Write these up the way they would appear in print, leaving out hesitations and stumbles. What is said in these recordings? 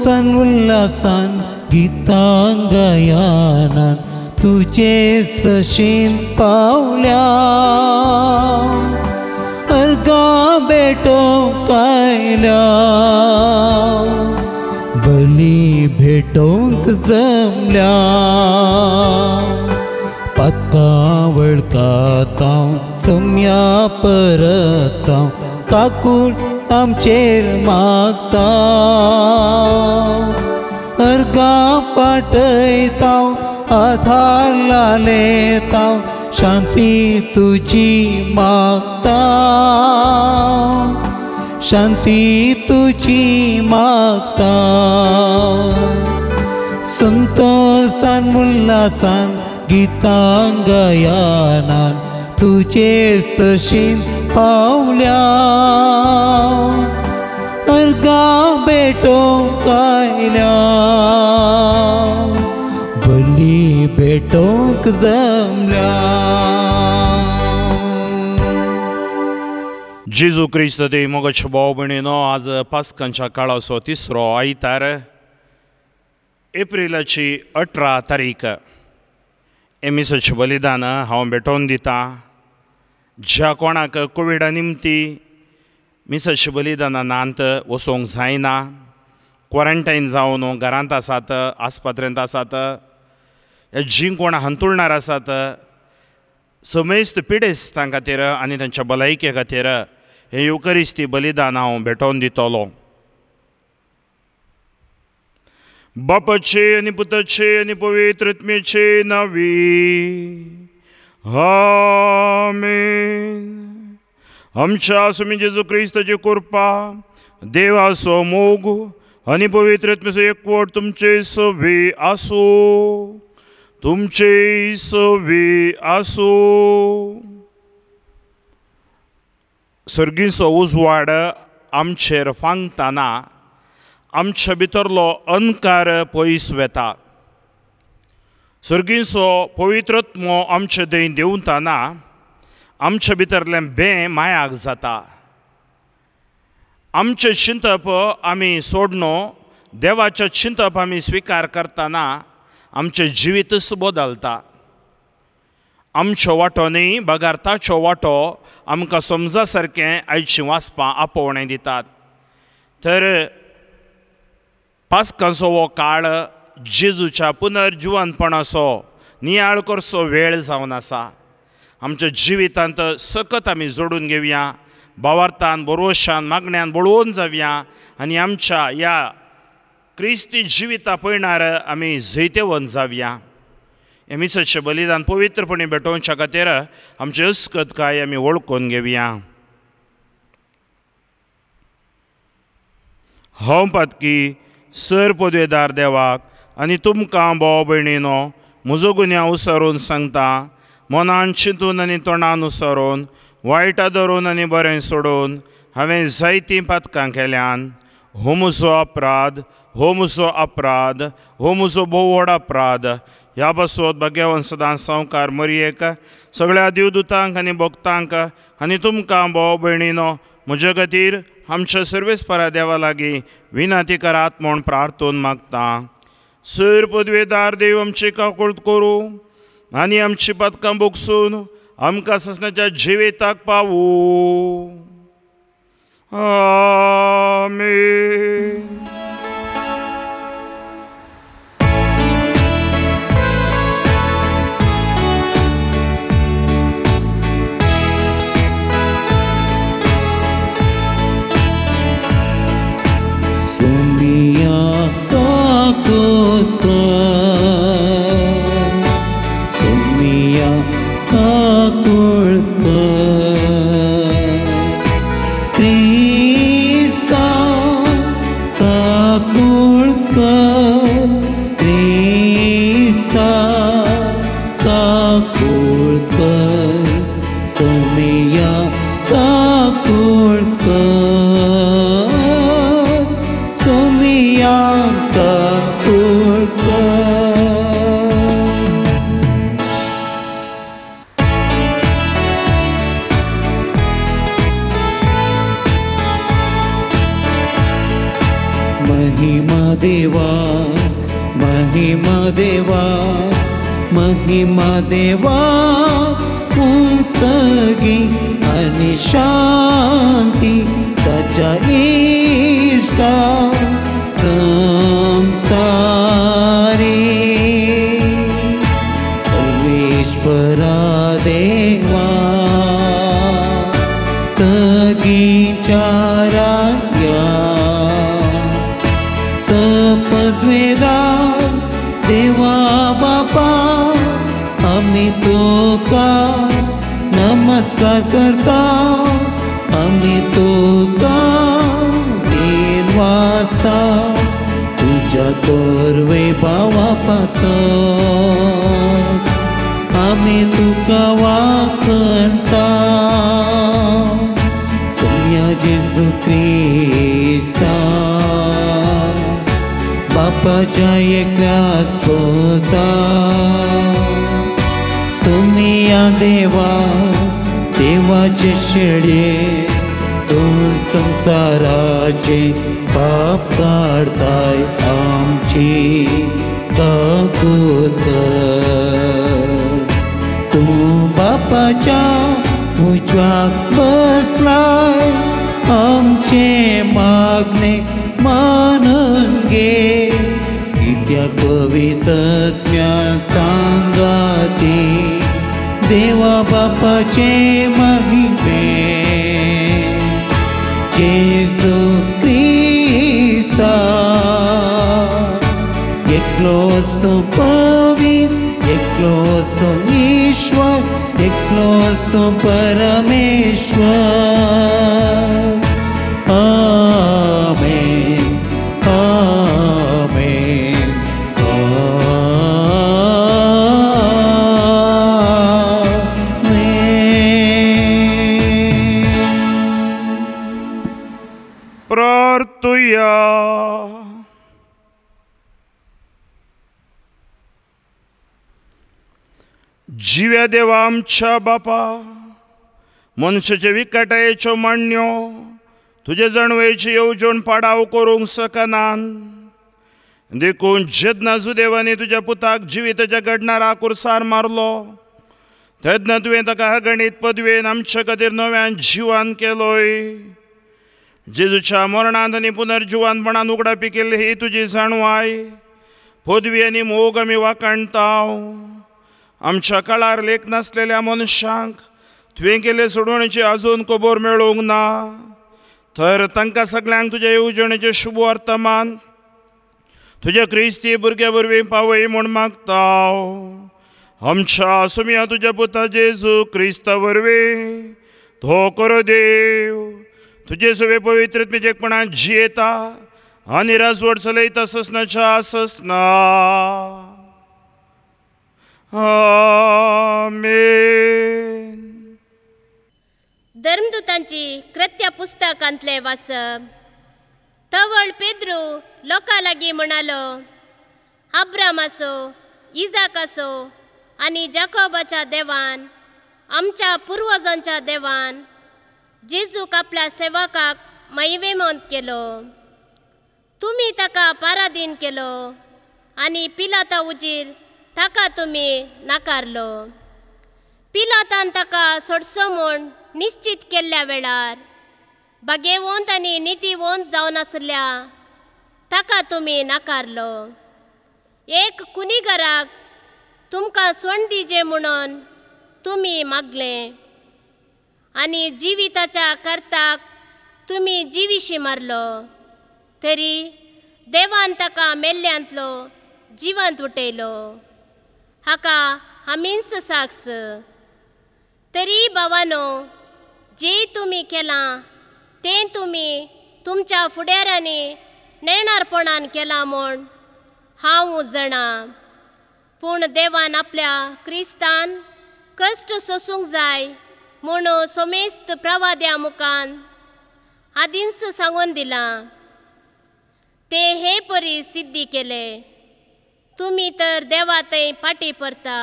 संतोषान उल्हासान गीतांगायानान तुझे सशीन पावल्या अर्गा बेटो कायल्या बली भेटोंक जमल्या पत्का वळखातां सम्या परतां काकूळ आमचेर मागता अर्गा पाटयतां आधार लालेतां शांती तुजी मागता शांती तुजी मागता संतोषान उल्हासान गीतांगायानान तुझे सशीन पावल्या अर्गा बेटो कायल्या बली भेटोंक जमल्या. जेजू क्रिस्त देव मोगाच्या भाव भयणीनो, आज पास्कांच्या काळाचो तिसरो आयतार, एप्रिलाची 18 तारीख. हे मिसाचें बलिदान हांव भेटोवन दितां. ज्या कोणाक कोविडा निमती मिसाच्या बलिदानांत वचोंक जायना, क्वॉरंटायन जावन घरांत आसात, आस्पत्रेंत आसात, जीं कोण हांतुळणार आसात, समेस्त पिडेस्तां खातीर आनी तांच्या भलायके खातीर हें युकरिस्ती बलिदान हांव भेटोवन दितलो. बापाचे आनी पुताचे आनी पवित्र आत्म्याचे नांवी आमेन. आमच्या स्वामी जेजू क्रिस्ताची कृपा, देवाचो मोग आनी पवित्र आत्म्याचो एकवट तुमचे सवे आसो, तुमचे सवे आसो. सर्गीचो उजवाड आमचेर फांगतना आमच्या भितरलो अंधकार पयस वेता. सर्गीचो पवित्रत्मो आमचे दें देंवतना आमच्या भितरलें भें मायाक जाता. आमचें चिंतप आमी सोडनो, देवाचें चिंतप आमी स्विकार करतना आमचें जिवीतच बदलता. आमचो वांटो न्ही, बगारताचो वांटो आमकां समजा सारकें आयचीं वाचपां आपोवणें दितात. तर पास्कांचो हो काळ जेजूच्या पुनर्जिवनपणाचो नियाळ करचो वेळ जावन आसा. आमच्या जिवितांत सकत आमी जोडून घेवया, भावार्थान, बरोशान, मागण्यान बळोवन जावया आनी आमच्या ह्या क्रिस्ती जिविता पळयणार आमी जैतेवन जावया. हे मिसाचें बलिदान पवित्रपणी भेटोवच्या खातीर आमची अस्कतकाय आमी वळखून घेवया. हांव पातकी सर पदवेदार देवाक आनी तुमकां भाव भयणीनो म्हजो गुन्यांव उसरून सांगता. मनान चिंतून आनी तोंडान उसरून, वायटा धरून आनी बरें सोडून हांवें जायतीं पातकां केल्यान. हो म्हजो अपराध, हो म्हजो अपराध, हो म्हजो भोव व्हड अपराध. ह्या पासत भाग्यवान सदां संवकार मरयेक, सगळ्या देवदूतांक आनी भक्तांक आनी तुमकां भाव भयणीनो म्हजे खातीर आमच्या सर्वेस्परा देवा लागीं विनंती करात म्हूण प्रार्थोवन मागता. सर पदवेदार देव आमची काकूळट करूं आनी आमची पदकां भोगसून आमकां ससनाच्या जिविताक पावूं. आमेन. Krista महिमा देवा सगी आणि शांती त्याच्या इष्टा संसारी सर्वेश्वरा देवा सगीच्या राज्या सपद्वेदार देवा बापा आम्ही तुका नमस्कार करता आम्ही तुका दिन वाजता तुझ्या तोर वैभवापासून आम्ही तुका वाखणता सया जेजू ख्रिस्ता बापाच्या एकल्याच पुता सुमिया देवा देवाचे शेडे तूं संसाराचे पाप काढताय आमची काकूत तूं बापाच्या उजवाक बसलाय आमचे मागणे मानून घे कित्याक पवित्रत्म्या सांगाती देवा बापाचे महिमे जेजू ख्रिस्ता एकलोच तो पवित्र एकलोच तो ईश्वर एकलोच तो परमेश्वर आमेन आमेन प्रार्थुया. जिव्या देवा आमच्या बापा मनशाचे विकटायेच्यो मांडण्यो तुझे जणवेची येवजण पाडाव करूंक सकनान देखून जेदना सुदैवानी तुझ्या पुताक जिविताच्या घडणारा कुर्सार मारलो तेदना तुवें ताका गणित पदवेन आमच्या खातीर नव्यान जिवान केलोय. जेजूच्या मरणांत आनी पुनर्जिवानपणान उगडापी केल्ली ही तुजी जाणवाय पदवी आनी मोग आमी वाखाणताव. आमच्या काळार लेख नासलेल्या मनशांक तुवें केले सोडवणेची आजून खबर मेळोवंक ना तर तांकां सगळ्यांक तुज्या येवजणेचे शुभ वर्तमान तुज्या क्रिस्ती भुरग्या वरवीं पावय म्हूण मागताव. आमच्या सुमिया तुज्या पुता जेजू क्रिस्ता वरवीं तो करो देव तुजे सवे पवित्रत्मेचे एकपणान जियेता आनी राजवट चलयता ससनाच्या ससना. आमेन. धर्मदूतांची कृत्य पुस्तकांतले वाचप. तवळ पेद्रू लोकां लागीं म्हणालो अब्राम आसो इजाक आसो आनी जाकोबाच्या देवान आमच्या पुर्वजांच्या देवान जेजूक आपल्या सेवकाक महिमेमंत केलो. तुमी ताका पराधीन केलो आनी पिलाता उजीर ताका तुमी नाकारलो. पिलातान ताका सोडचो म्हूण निश्चित केल्ल्या वेळार बागेवंत आनी नितीवंत जावन आसल्या ताका तुमी नाकारलो. एक कुनिगराक तुमकां सोण दिजे म्हणून तुमी मागले आनी जिविताच्या कर्ताक तुमी जिविशी मारलो तरी देवान ताका मेल्ल्यांतलो जिवंत उठयलो. हाका आमीच साक्ष. तरी भावानो जे तुमी केलां तें तुमी तुमच्या फुडाऱ्यांनी नेणारपणान केलां म्हूण हांव जाणा. पूण देवान आपल्या क्रिस्तान कश्ट सोसूंक जाय म्हूण सोमेस्त प्रवाद्या मुखान आदींच सांगून दिलां. ते हे परी सिद्धी केले. तुमी तर देवा थंय पाटी परता.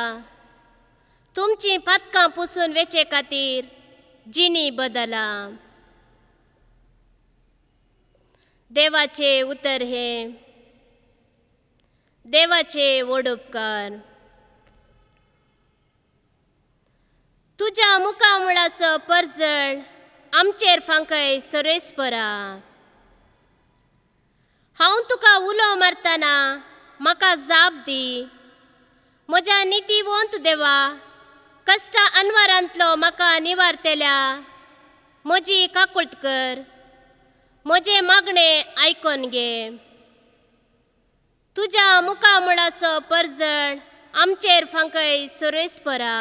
तुमची पातकां पुसून वेचे खातीर जिणी बदला. देवाचे उतर हे देवाचे व्हड उपकार. तुज्या मुखामुळाचो परजळ आमचेर फांकय सरेस्परा. हांव तुका उलो मारतना म्हाका जाप दी. म्हज्या नितीवंत देवा, कश्टा अनवरांतलो म्हाका निवारतेल्या म्हजी काकुळट कर. म्हजें मागणें आयकोन घे. तुज्या मुखामुळाचो परजळ आमचेर फांकय सरेस्परा.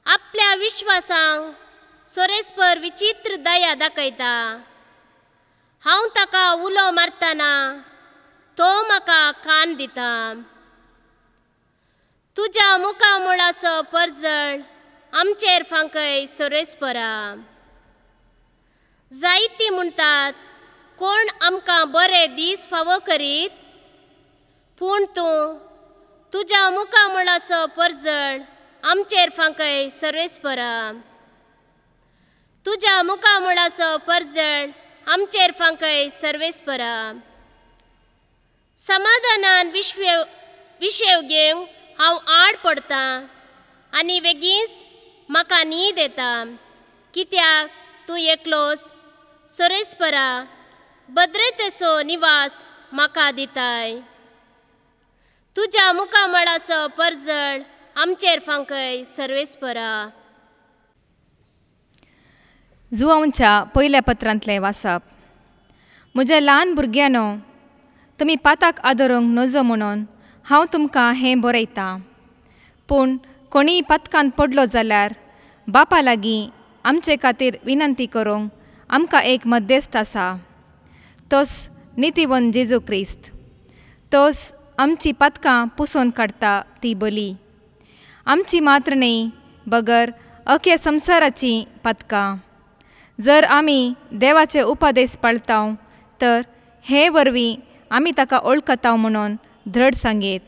आपल्या विश्वासांक सरेस्पर विचित्र दया दाखयता. हांव ताका उलो मारतना तो म्हाका कान दिता. तुज्या मुखामुळाचो परजळ आमचेर फांकय सरेस्परा. जायतीं म्हणटात कोण आमकां बरे दीस फावो करीत, पूण तूं तुज्या मुखामुळाचो परजळ आमचेर फांकय सरेस्परा. तुज्या मुखामुळाचो परजळ आमचेर फांकय सर्वेस्परा. समाधानान विशेव घेवंक हांव आड पडटां आनी बेगीस म्हाका न्हीद येता. कित्याक तूं एकलोस सरेस्परा भद्रतेचो निवास म्हाका दिताय. तुज्या मुखामळाचो परजळ आमचेर फांकय सर्वेस्परा. जुआंच्या पयल्या पत्रांतलें वाचप. म्हज्या ल्हान भुरग्यानो, तुमी पाताक आदरूंक नजो म्हणून हांव तुमकां हें बरयतां. पूण कोणीय पातकान पडलो जाल्यार बापा लागीं आमचे खातीर विनंती करूंक आमकां एक मध्यस्थ आसा, तोच नितीवंत जेजू क्रिस्त. तोच आमची पातकां पुसून काडटा ती बली. आमची मात्र न्ही, बगर अख्या संवसाराची पातकां. जर आमी देवाचे उपादेश पाळटाव तर हे वरवीं आमी ताका ओळखताव म्हणून दृढ सांगेत.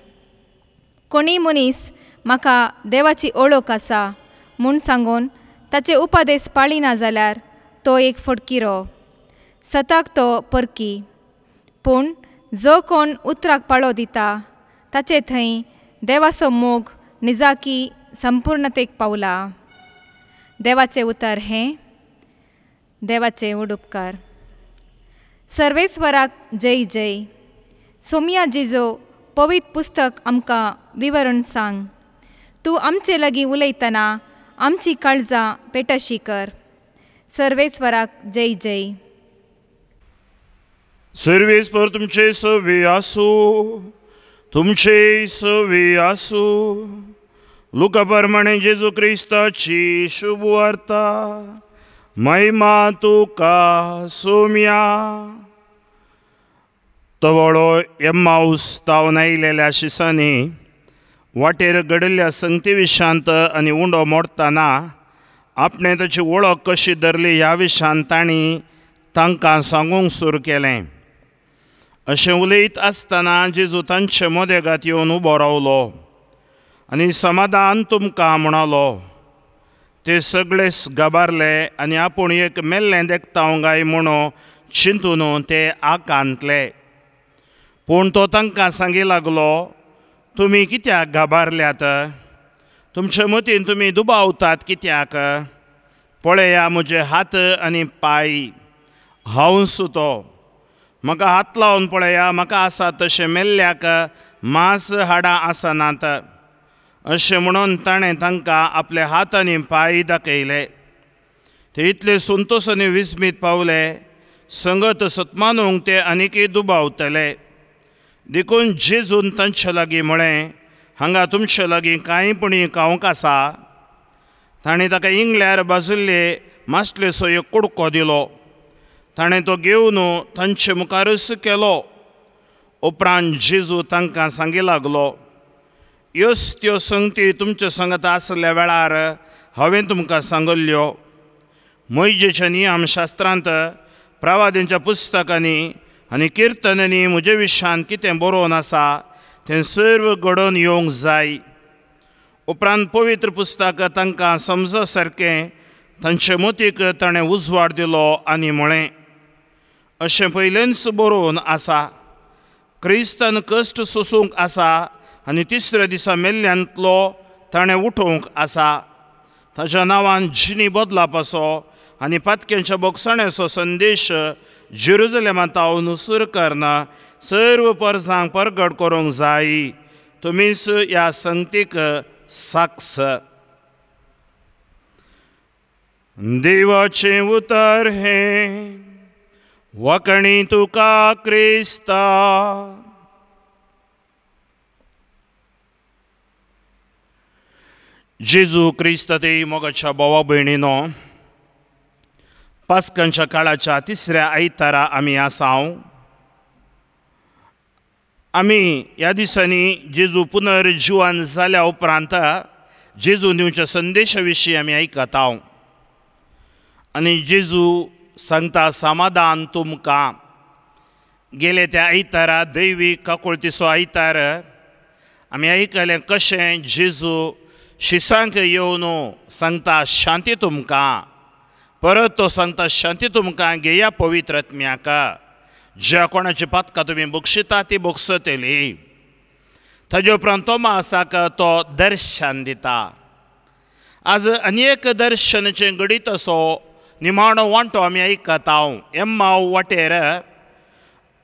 कोणी मनीस म्हाका देवाची ओळख आसा म्हूण सांगून ताचे उपादेश पाळिना जाल्यार तो एक फटकिरो, सताक तो परकी. पूण जो कोण उतराक पाळो दिता ताचे थंय देवाचो मोग निजाकी संपूर्णतेक पावला. देवाचें उतर हें. देवाचे व्हड उपकार. सर्वेस्वराक जय जय. सोम्या जेजो पवित्र पुस्तक आमकां विवरण सांग. तूं आमचे लागीं उलयतना आमची काळजां पेटशी कर. सर्वेस्वराक जय जय. सर्वेस्पर तुमचे सवे आसूं, तुमचे सवे आसूं. लुका प्रमाणे जेजू क्रिस्ताची शुभ वार्ता. महिमा तुका सोम्या. तवळो एम्माऊस तावन आयिल्ल्या शिसांनी वाटेर घडिल्ल्या संगती विशांत आनी उंडो मोडटाना आपणे ताची वळख कशी धरली ह्या विशयान तांणी तांकां सांगूंक सुरू केलें. अशें उलयत आसतना जेजू तांचे मदेगांत येवन उबो रावलो आनी समाधान तुमकां म्हणलो. ते सगळेच गाबारले आनी आपूण एक मेल्लें देखताव गाय म्हणून चिंतून ते आकांतले. पूण तो तांकां सांगी लागलो, तुमी कित्याक गाबारल्यात? तुमचे मतीन तुमी दुबावतात कित्याक? पळया म्हजे हात आनी पाय. हांव सुतो. म्हाका हात लावन पळया. म्हाका आसा तशें मेल्ल्याक मांस हाडां आसनात. अशें म्हणून ताणें तांकां आपले हात आनी पाय दाखयले. ते इतले संतोश आनी विस्मीत पावले. संगत सतमानूंक ते आनीकय दुबावतले. देखून जेजून तांचे लागीं म्हळें, हांगा तुमचे लागीं कांयपणी खावंक आसा. ताणें ताका इंगल्यार बाजुल्ले मासलेसो एक कुडको दिलो. ताणें तो घेवन तांचे मुखारच केलो. उपरांत जेजू तांकां सांगी लागलो, ह्योच त्यो संगती तुमचे संगत आसल्या वेळार हांवें तुमकां सांगल्ल्यो. मोइजेच्या नियमशास्त्रांत, प्रवादींच्या पुस्तकांनी आनी किर्तनांनी म्हजे विशयान कितें बरोवन आसा तें सर्व घडोवन येवंक जाय. उपरांत पवित्र पुस्तक तांकां समज सारकें तांचे मतीक ताणें उजवाड दिलो आनी म्हळें, अशें पयलेंच बरोवन आसा, क्रिस्तान कश्ट सोसूंक आसा आनी तिसऱ्या दिसा मेल्ल्यांतलो ताणें उठोवंक आसा. ताच्या नांवान जिणी बदलापाचो आनी पातक्यांच्या बोगसण्याचो संदेश जेरुजलेमांत अनुसर करना सर्व परजांक परगट करूंक जाय. तुमीच ह्या संगतीक साक्ष. देवाचें उतर हें वखणी तुका क्रिस्ता. जेजू क्रिस्त ते मोगाच्या भावा भयणीनो, पास्कांच्या काळाच्या तिसऱ्या आयतारा आमी आसाव. आमी ह्या दिसांनी जेजू पुनर्जिवान जाल्या उपरांत जेजू दिवच्या संदेशा विशीं आमी आयकताव. आनी जेजू सांगता समाधान तुमकां. गेले त्या आयतारा दैवीक काकुळतीचो आयतार आमी आयकलें कशें जेजू शिसांक येवन सांगता शांती तुमकां. परत तो सांगता शांती तुमकां घेया पवित्र आत्म्याक. ज्या कोणाची पातकां तुमी बक्षिता ती बक्षतली. ताजे उपरांत तोमासाक तो दर्शन दिता. आज आनी एक दर्शनाचें घडीत असो निमाणो वांटो आमी आयकताव. एम्माव वाटेर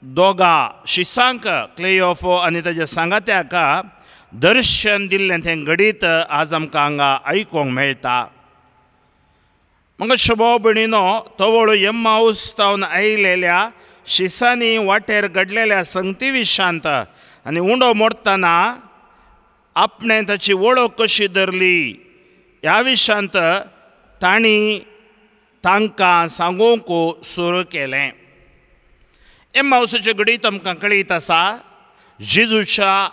दोगा शिसांक क्लेयोफो आनी ताच्या सांगात्याक दर्शन दिल्लें तें घडीत आज आमकां हांगा आयकूंक मेळटा. म्हाका शोभो भयणीनो, तवळ एम्माऊस तावन आयिल्ल्या शिसांनी वाटेर घडलेल्या संगती विशांत आनी उंडो मोडटना आपणें ताची वळख कशी धरली ह्या विशांत तांणी तांकां सांगूंक सुरू केलें. एम्माऊसाचे घडीत आमकां कळीत आसा जेजूच्या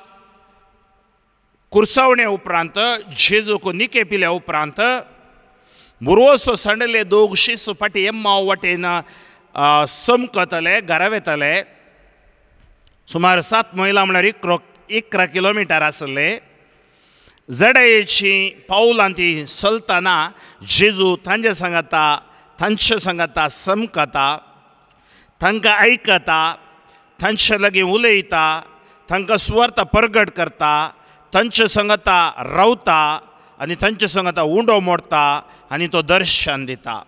कुरसावणे उपरांत, जेजूक निके पिल्या उपरांत बुरवोसो सांडले दोग शिस फाटी एम्माव वाटेन समकतले, घरा वेतले. सुमार 7 मैलां म्हळ्यार 11 किलोमिटर आसले. जडायेची पावलां ती चलतना जेजू तांचे सांगाता समकता, तांकां आयकता, तांचे लागीं उलयता, तांकां सुवार्ता परगट करता, तांचे सांगाता रावता आनी तांचे सांगाता उंडो मोडटा आनी तो दर्शन दिता.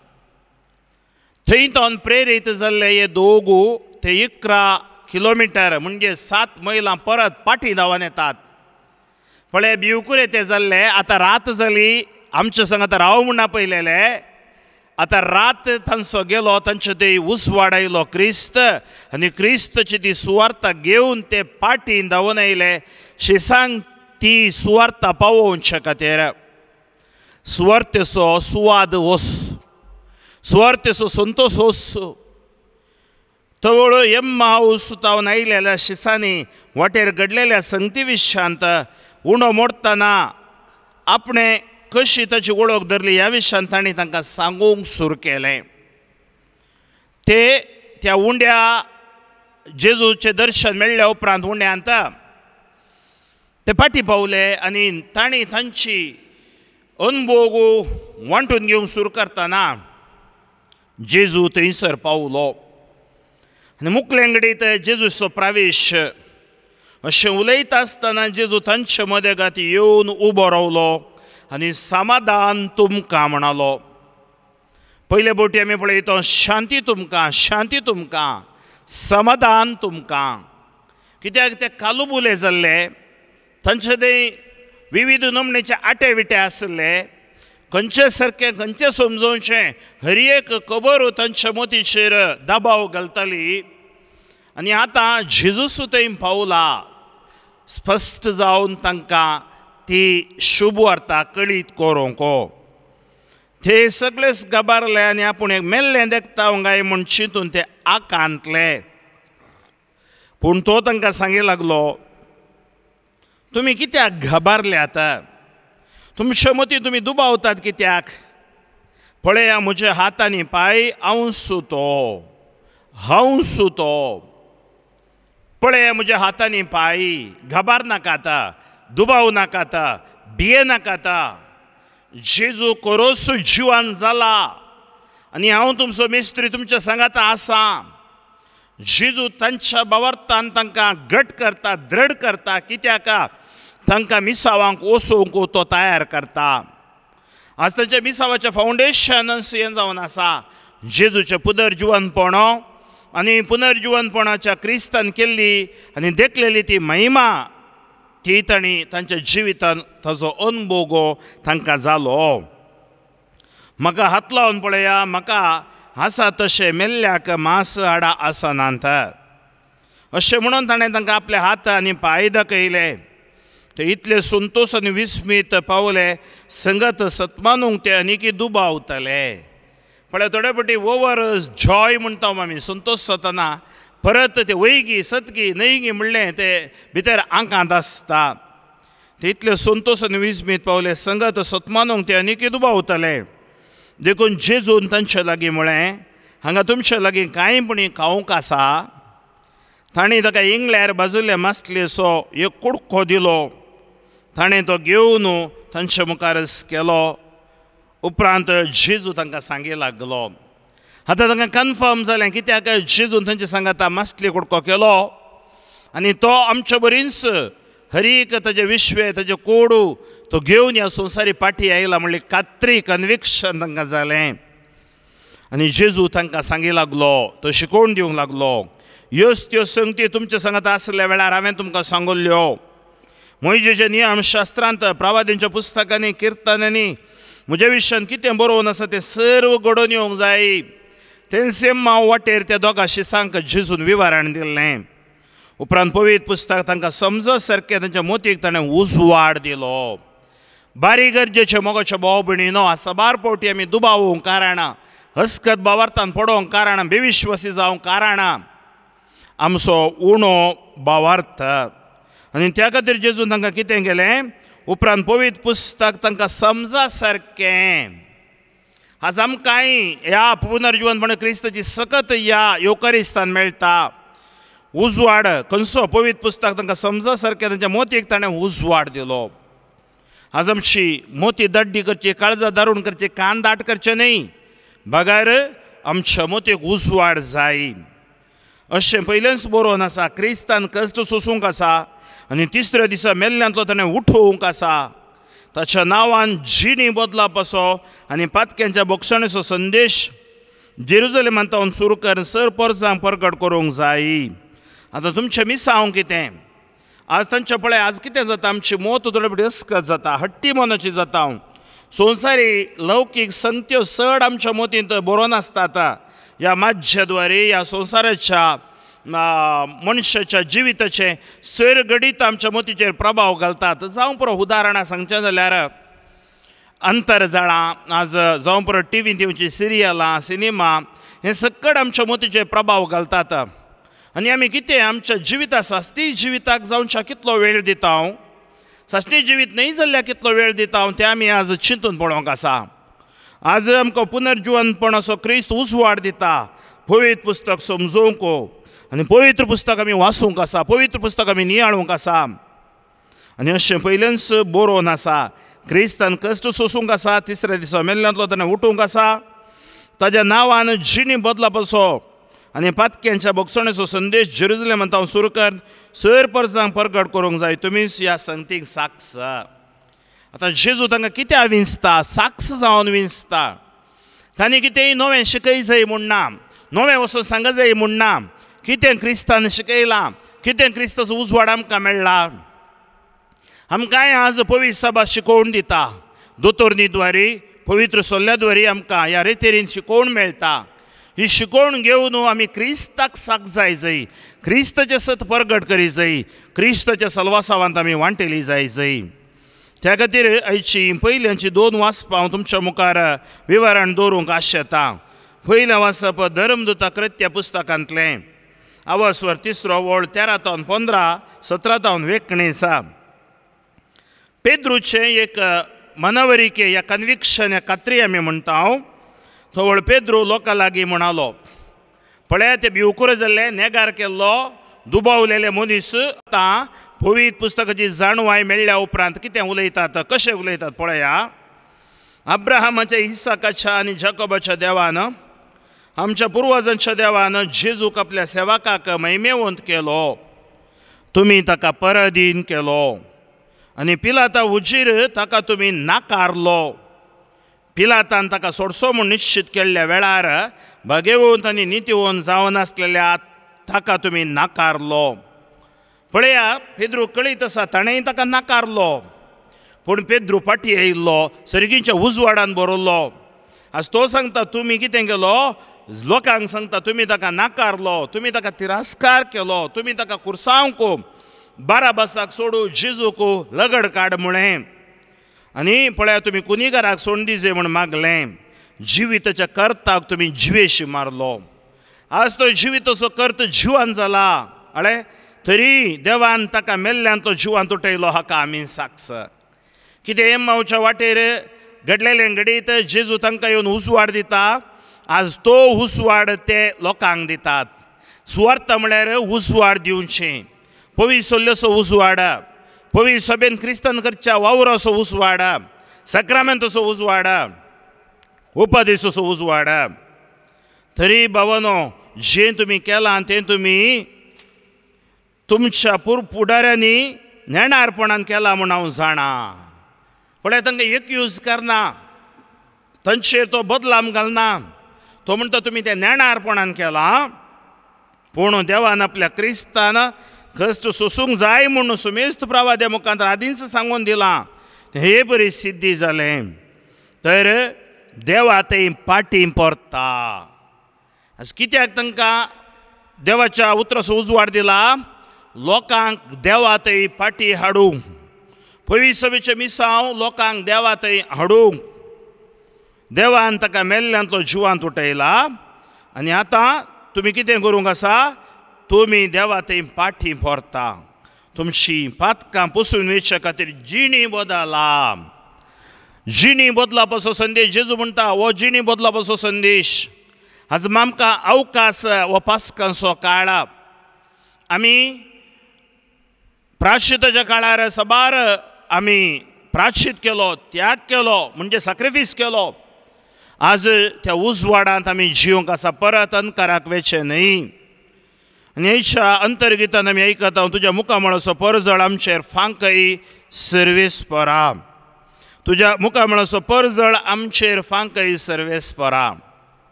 थंयच्यान प्रेरीत जाल्ले हे दोगू ते 11 किलोमिटर म्हणजे 7 मैलां परत पाठी धांवन येतात. पळय भिवकुरे ते जाल्ले. आतां रात जाली, आमचे सांगाता राव म्हणा पयलेले. आतां रात तांचो गेलो, तांचे थंय उसवाड आयलो क्रिस्त आनी क्रिस्तची ती सुवार्ता घेवन ते पाठी धांवन आयले शिसांक ती सुवार्ता पावोवचे खातीर. सुवार्तेचो सुवाद वस, सुवार्तेचो संतोश वस. तवळ एम्माऊस तावन आयिल्ल्या शिसांनी वाटेर घडलेल्या संगती विशांत उंडो मोडटना आपणें कशी ताची वळख धरली ह्या विशयान तांणी तांकां सांगूंक सुरू केलें. त्या उंड्या जेजूचें दर्शन मेळ्ळ्या उपरांत उंड्यांत ते फाटी पावले आनी तांणी तांची अनुभव वांटून घेवंक सुरू करतना जेजू थंयसर पावलो आनी मुखलें घडीत जेजूचो प्रवेश अशें उलयता आसतना जेजू तांचे मदेगांत येवन उबो रावलो आनी समाधान तुमकां म्हणलो. पयले बोटी आमी पळयतो शांती तुमकां, शांती तुमकां, समाधान तुमकां. कित्याक ते कालुबुले जाल्ले, तांचे थंय विविध नमणेचे आटे विटे आसले. खंयचे सारकें खंयचें समजोवचें हर एक खबर तांच्या मोतीचेर दबाव घालताली. आनी आतां जेजूस थंय पावला, स्पश्ट जावन तांकां ती शुभ वार्ता कळीत करूंक. ते सगळेच गबारले आनी आपूण एक मेल्लें देखता काय म्हूण चिंतून ते आकांतले. पूण तो तांकां सांगूंक लागलो, तुमी कित्याक घाबरल्यात? तुमचे मती तुमी दुबावतात कित्याक? पळया म्हजे हात आनी पांय, हांव सुतो. पळया म्हजे हात आनी पांय. घाबर नाकात, दुबाव नाकात, भिये नाकात. जेजू खरोच जिवान जाला आनी हांव तुमचो मेस्त्री तुमच्या सांगाता आसा. जेजू तांच्या बावर्तान तांकां घट करता, दृढ करता. कित्याक तांकां मिसावांक वचूंक तो तयार करता. आज तांच्या मिसावाचें फावंडेशनच हें जावन आसा जेजूचें पुनर्जीवनपणो आनी पुनर्जीवनपणाच्या क्रिस्तान केल्ली आनी देखलेली ती महिमा ती तांणी तांच्या जिवितान ताजो अनुभव तांकां जालो. म्हाका हात लावन पळया, म्हाका आसा तशें मेल्ल्याक मांस हाडा आसनांत अशें म्हणून ताणें तांकां आपले हात आनी पांय दाखयले. ते इतले संतोश आनी विस्मीत पावले, संगत सतमानूंक ते आनीक दुबावतले. पण थोडे फावटी ओवर जॉय म्हणटा आमी, संतोश जातना परत ते वैगी सतकी नैगी म्हणलें ते भितर आंकांत आसता. ते इतले संतोश आनी विस्मीत पावले, संगत सतमानूंक ते आनीक दुबावतले. देखून जेजून तांचे लागीं म्हळें, हांगा तुमचे लागीं कांयपणी खावंक आसा. ताणें ताका इंगल्यार बाजुल्ले मासलेचो एक कुडको दिलो. ताणें तो घेवन तांचे मुखार केलो. उपरांत जेजू तांकां सांगूंक लागलो. आतां तांकां कन्फर्म जालें कित्याक जेजून तांचे सांगाता मासले कुडको केलो आनी तो आमचे बरींच हरीक ताजे विश्वे ताजे कोडू तो घेवन ह्या संवसारी पाठी आयला म्हणली खात्री कन्विक्शन तांकां जालें. आनी जेजू तांकां सांगूंक लागलो, तो शिकोवन दिवंक लागलो, ह्योच त्यो संगती तुमचे सांगात आसल्या वेळार हांवें तुमकां सांगल्यो. मोइजेच्या नियमशास्त्रांत, प्रवादींच्या पुस्तकांनी, किर्तनांनी म्हज्या विशयान कितें बरोवन आसा तें सर्व घडोवन येवंक जाय. तें सेम हांव वाटेर त्या दोगा शिसांक जेजून विवरण दिल्लें. उपरांत पवित्र पुस्तक तांकां समज सारकें तांच्या मोतीक ताणें उजवाड दिलो. बारीक गरजेचे मोगाचे भाव भयणीनो, साबार फावटी आमी दुबावूंक कारणां, हस्कत भावार्थान पडोवंक कारणां, बेविश्वासी जावंक कारणां आमचो उणो भावार्थ. आनी त्या खातीर जेजून तांकां कितें केलें, उपरांत पवित्र पुस्तक तांकां समजा सारकें. आज आमकांय ह्या पुनर्जीवनपण क्रिस्ताची सकत ह्या योकरिस्तान मेळटा. उजवाड खंयचो पवित्र पुस्तक तांकां समजा सारकें तांच्या मोतीक ताणें उजवाड दिलो. आज आमची मोती दड्डी करची, काळजां दारूण करची, कान दाट करचे न्ही, बगार आमच्या मोतीक उजवाड जाय. अशें पयलेंच बरोवन आसा, क्रिस्तान कश्ट सोसूंक आसा आनी तिसऱ्या दिसा मेल्ल्यांतलो ताणें उठोवंक आसा. ताच्या नांवान जिणी बदला पासो आनी पातक्यांच्या बोक्षणेचो संदेश जेरुजलेमांतावन सुरू कर सर परजांक प्रकट करूंक जाय. आतां तुमचें मिसांव कितें? आज तांचे पळय आज कितें जाता, आमची मोत थोडे फावटी अस्कत जाता, हट्टी मनाची जाता. संवसारी लौकीक संगत्यो चड आमच्या मोतींत बरोवन आसतात. ह्या माध्यद्वारे ह्या संवसाराच्या मनशाच्या जिविताचे सर घडीत आमच्या मोतीचेर प्रभाव घालतात. जावं पुरो उदाहरणां सांगचें जाल्यार अंतरजाळां, आज जावं पुरो टीव्हीन येवची सिरियलां, सिनेमा, हे सकट आमच्या मोतीचेर प्रभाव घालतात. आनी आमी कितें आमच्या जिविता साश्टी जिविताक जावच्या कितलो वेळ दिता, साश्टी जिवीत न्ही जाल्ल्या कितलो वेळ दिता, तें आमी आज चिंतून पळोवंक आसा. आज आमकां पुनर्जीवनपणाचो क्रिस्त उजवाड दिता. पवित्र पुस्तक समजूंक आनी पवित्र पुस्तक आमी वाचूंक आसा, पवित्र पुस्तक आमी नियाळूंक आसा. आनी अशें पयलेंच बरोवन आसा, क्रिस्तान कश्ट सोसूंक आसा, तिसऱ्या दिसा मेल्ल्यांतलो ताणें उठूंक आसा, ताज्या नांवान जिणी बदलापाचो आनी पातक्यांच्या बोगसणेचो संदेश जेरुजलेमांतावन सुरू कर सर परजांक प्रकट करूंक जाय. तुमीच ह्या संगतीक साक्ष. आतां जेजू तांकां कित्याक विंचता, साक्ष जावन विंचता. तांणी कितेंय नवें शिकय जाय म्हूण ना, नवें वचून सांग जाय म्हूण ना. कितें क्रिस्तान शिकयलां, कितें क्रिस्ताचो उजवाड आमकां मेळ्ळा, आमकांय आज पवित्र सभा शिकोवन दिता. दोतोरनीद्वारे, पवित्र सल्ल्याद्वारे आमकां ह्या रितीन शिकोवन मेळटा. ही शिकोवन घेवन आमी क्रिस्ताक साक्ष जाय, क्रिस्ताचे सत प्रगट करी जाय, क्रिस्ताच्या सलवासावांत आमी वांटेली जाय. त्या खातीर आयची पयल्यांची 2 वाचपां हांव तुमच्या मुखार विवरण दवरूंक आशेता. पयलें वाचप धर्मदूता कृत्य पुस्तकांतलें अवस्वर 3 वळ 13-15, 17 वेकणेसा. पेद्रूचे एक मनवरिके या कन्विक्शन या खात्री आमी म्हणटा. तो व्हड पेद्रू लोकां लागीं म्हणालो, पळया ते भिवकुरे जाल्ले, नेगार केल्लो, दुबावलेले मनीस आतां पवित्र पुस्तकाची जाणवाय मेळ्ळ्या उपरांत कितें उलयतात, कशें उलयतात पळया. अब्राहमाच्या, इसाकाच्या आनी जाकोबाच्या देवान आमच्या पुर्वजांच्या देवान जेजूक आपल्या सेवकाक महिमेवंत केलो, तुमी ताका पराधीन केलो आनी पिलाता उजीर ताका तुमी नाकारलो. पिलातान ताका सोडचो म्हूण निश्चित केल्ल्या वेळार भाग्यवंत आनी नितीवंत जावन आसलेल्या ताका तुमी नाकारलो. पळया, पेद्रू कळीत आसा ताणेंय ताका नाकारलो, पूण पेद्रू फाटी येयल्लो, सर्गीच्या उजवाडान बरोल्लो. आज तो सांगता तुमी कितें केलो, लोकांक सांगता तुमी ताका नाकारलो, तुमी ताका तिरस्कार केलो, तुमी ताका कुरसांवक बाराबासाक सोडू जेजूक लगड काड म्हळें. आनी पळया, तुमी कुनिगाराक सोडून दिजे म्हूण मागलें. जिविताच्या कर्ताक तुमी जिवेशी मारलो. आज तो जिविताचो कर्त जिवान जाला, अळे तरी देवान ताका मेल्ल्यान तो जिवान उठयलो हाका आमी साक्ष. कितें एम्माऊच्या वाटेर घडलेलें घडीत जेजू तांकां येवन उजवाड दिता. आज तो उजवाड ते लोकांक दितात. सुवार्थ म्हळ्यार उजवाड दिवचें, पविसोल्लोसो उजवाड, पवी सभेन क्रिस्तान करच्या वावराचो उजवाड, सक्रामेंताचो उजवाड, उपदेशाचो उजवाड. तरी भावानो, जें तुमी केलां तें तुमी तुमच्या पुढाऱ्यांनी नेणारपणान केलां म्हूण हांव जाणा. पळय, तांकां एक्यूज करना, तांचेर तो बदलाम घालना. तो म्हणटा तुमी तें नेणारपणान केलां, पूण देवान आपल्या क्रिस्तान कश्ट सोसूंक जाय म्हणून सुमेस्त प्रवाद्या मुखांत आदींच सांगून दिलां. हे बरी सिद्धी जालें. तर देवा तें पाटी परता. आज कित्याक तांकां देवाच्या उतराचो उजवाड दिला? लोकांक देवा थंय फाटी हाडूंक, पवी सभेचे मिसांव लोकांक देवा थंय हाडूंक. देवान ताका मेल्ल्यान तो जिवांत उठयला. आनी आतां तुमी कितें करूंक आसा? तुमी देवा थंय फाटी व्हरता. तुमची पातकां पुसून वयचे खातीर जिणी बदला. जिणी बदलापाचो संदेश जेजू म्हणटा, हो जिणी बदलापाचो संदेश. आज आमकां अवकाश हो पास्कांचो काळ. आमी प्राश्चिताच्या काळार सबार आमी प्राश्चित केलो, त्याग केलो, म्हणजे सॅक्रिफायस केलो. आज त्या उजवाडांत आमी जिवंक आसा, परत अंधकाराक वेचे न्हय. आनी हेच्या अंतर्गितान आमी आयकता, तुज्या मुखामळाचो परजळ आमचेर फांकय सर्वेस्परा. तुज्या मुखामळाचो परजळ आमचेर फांकय सर्वेस्परा.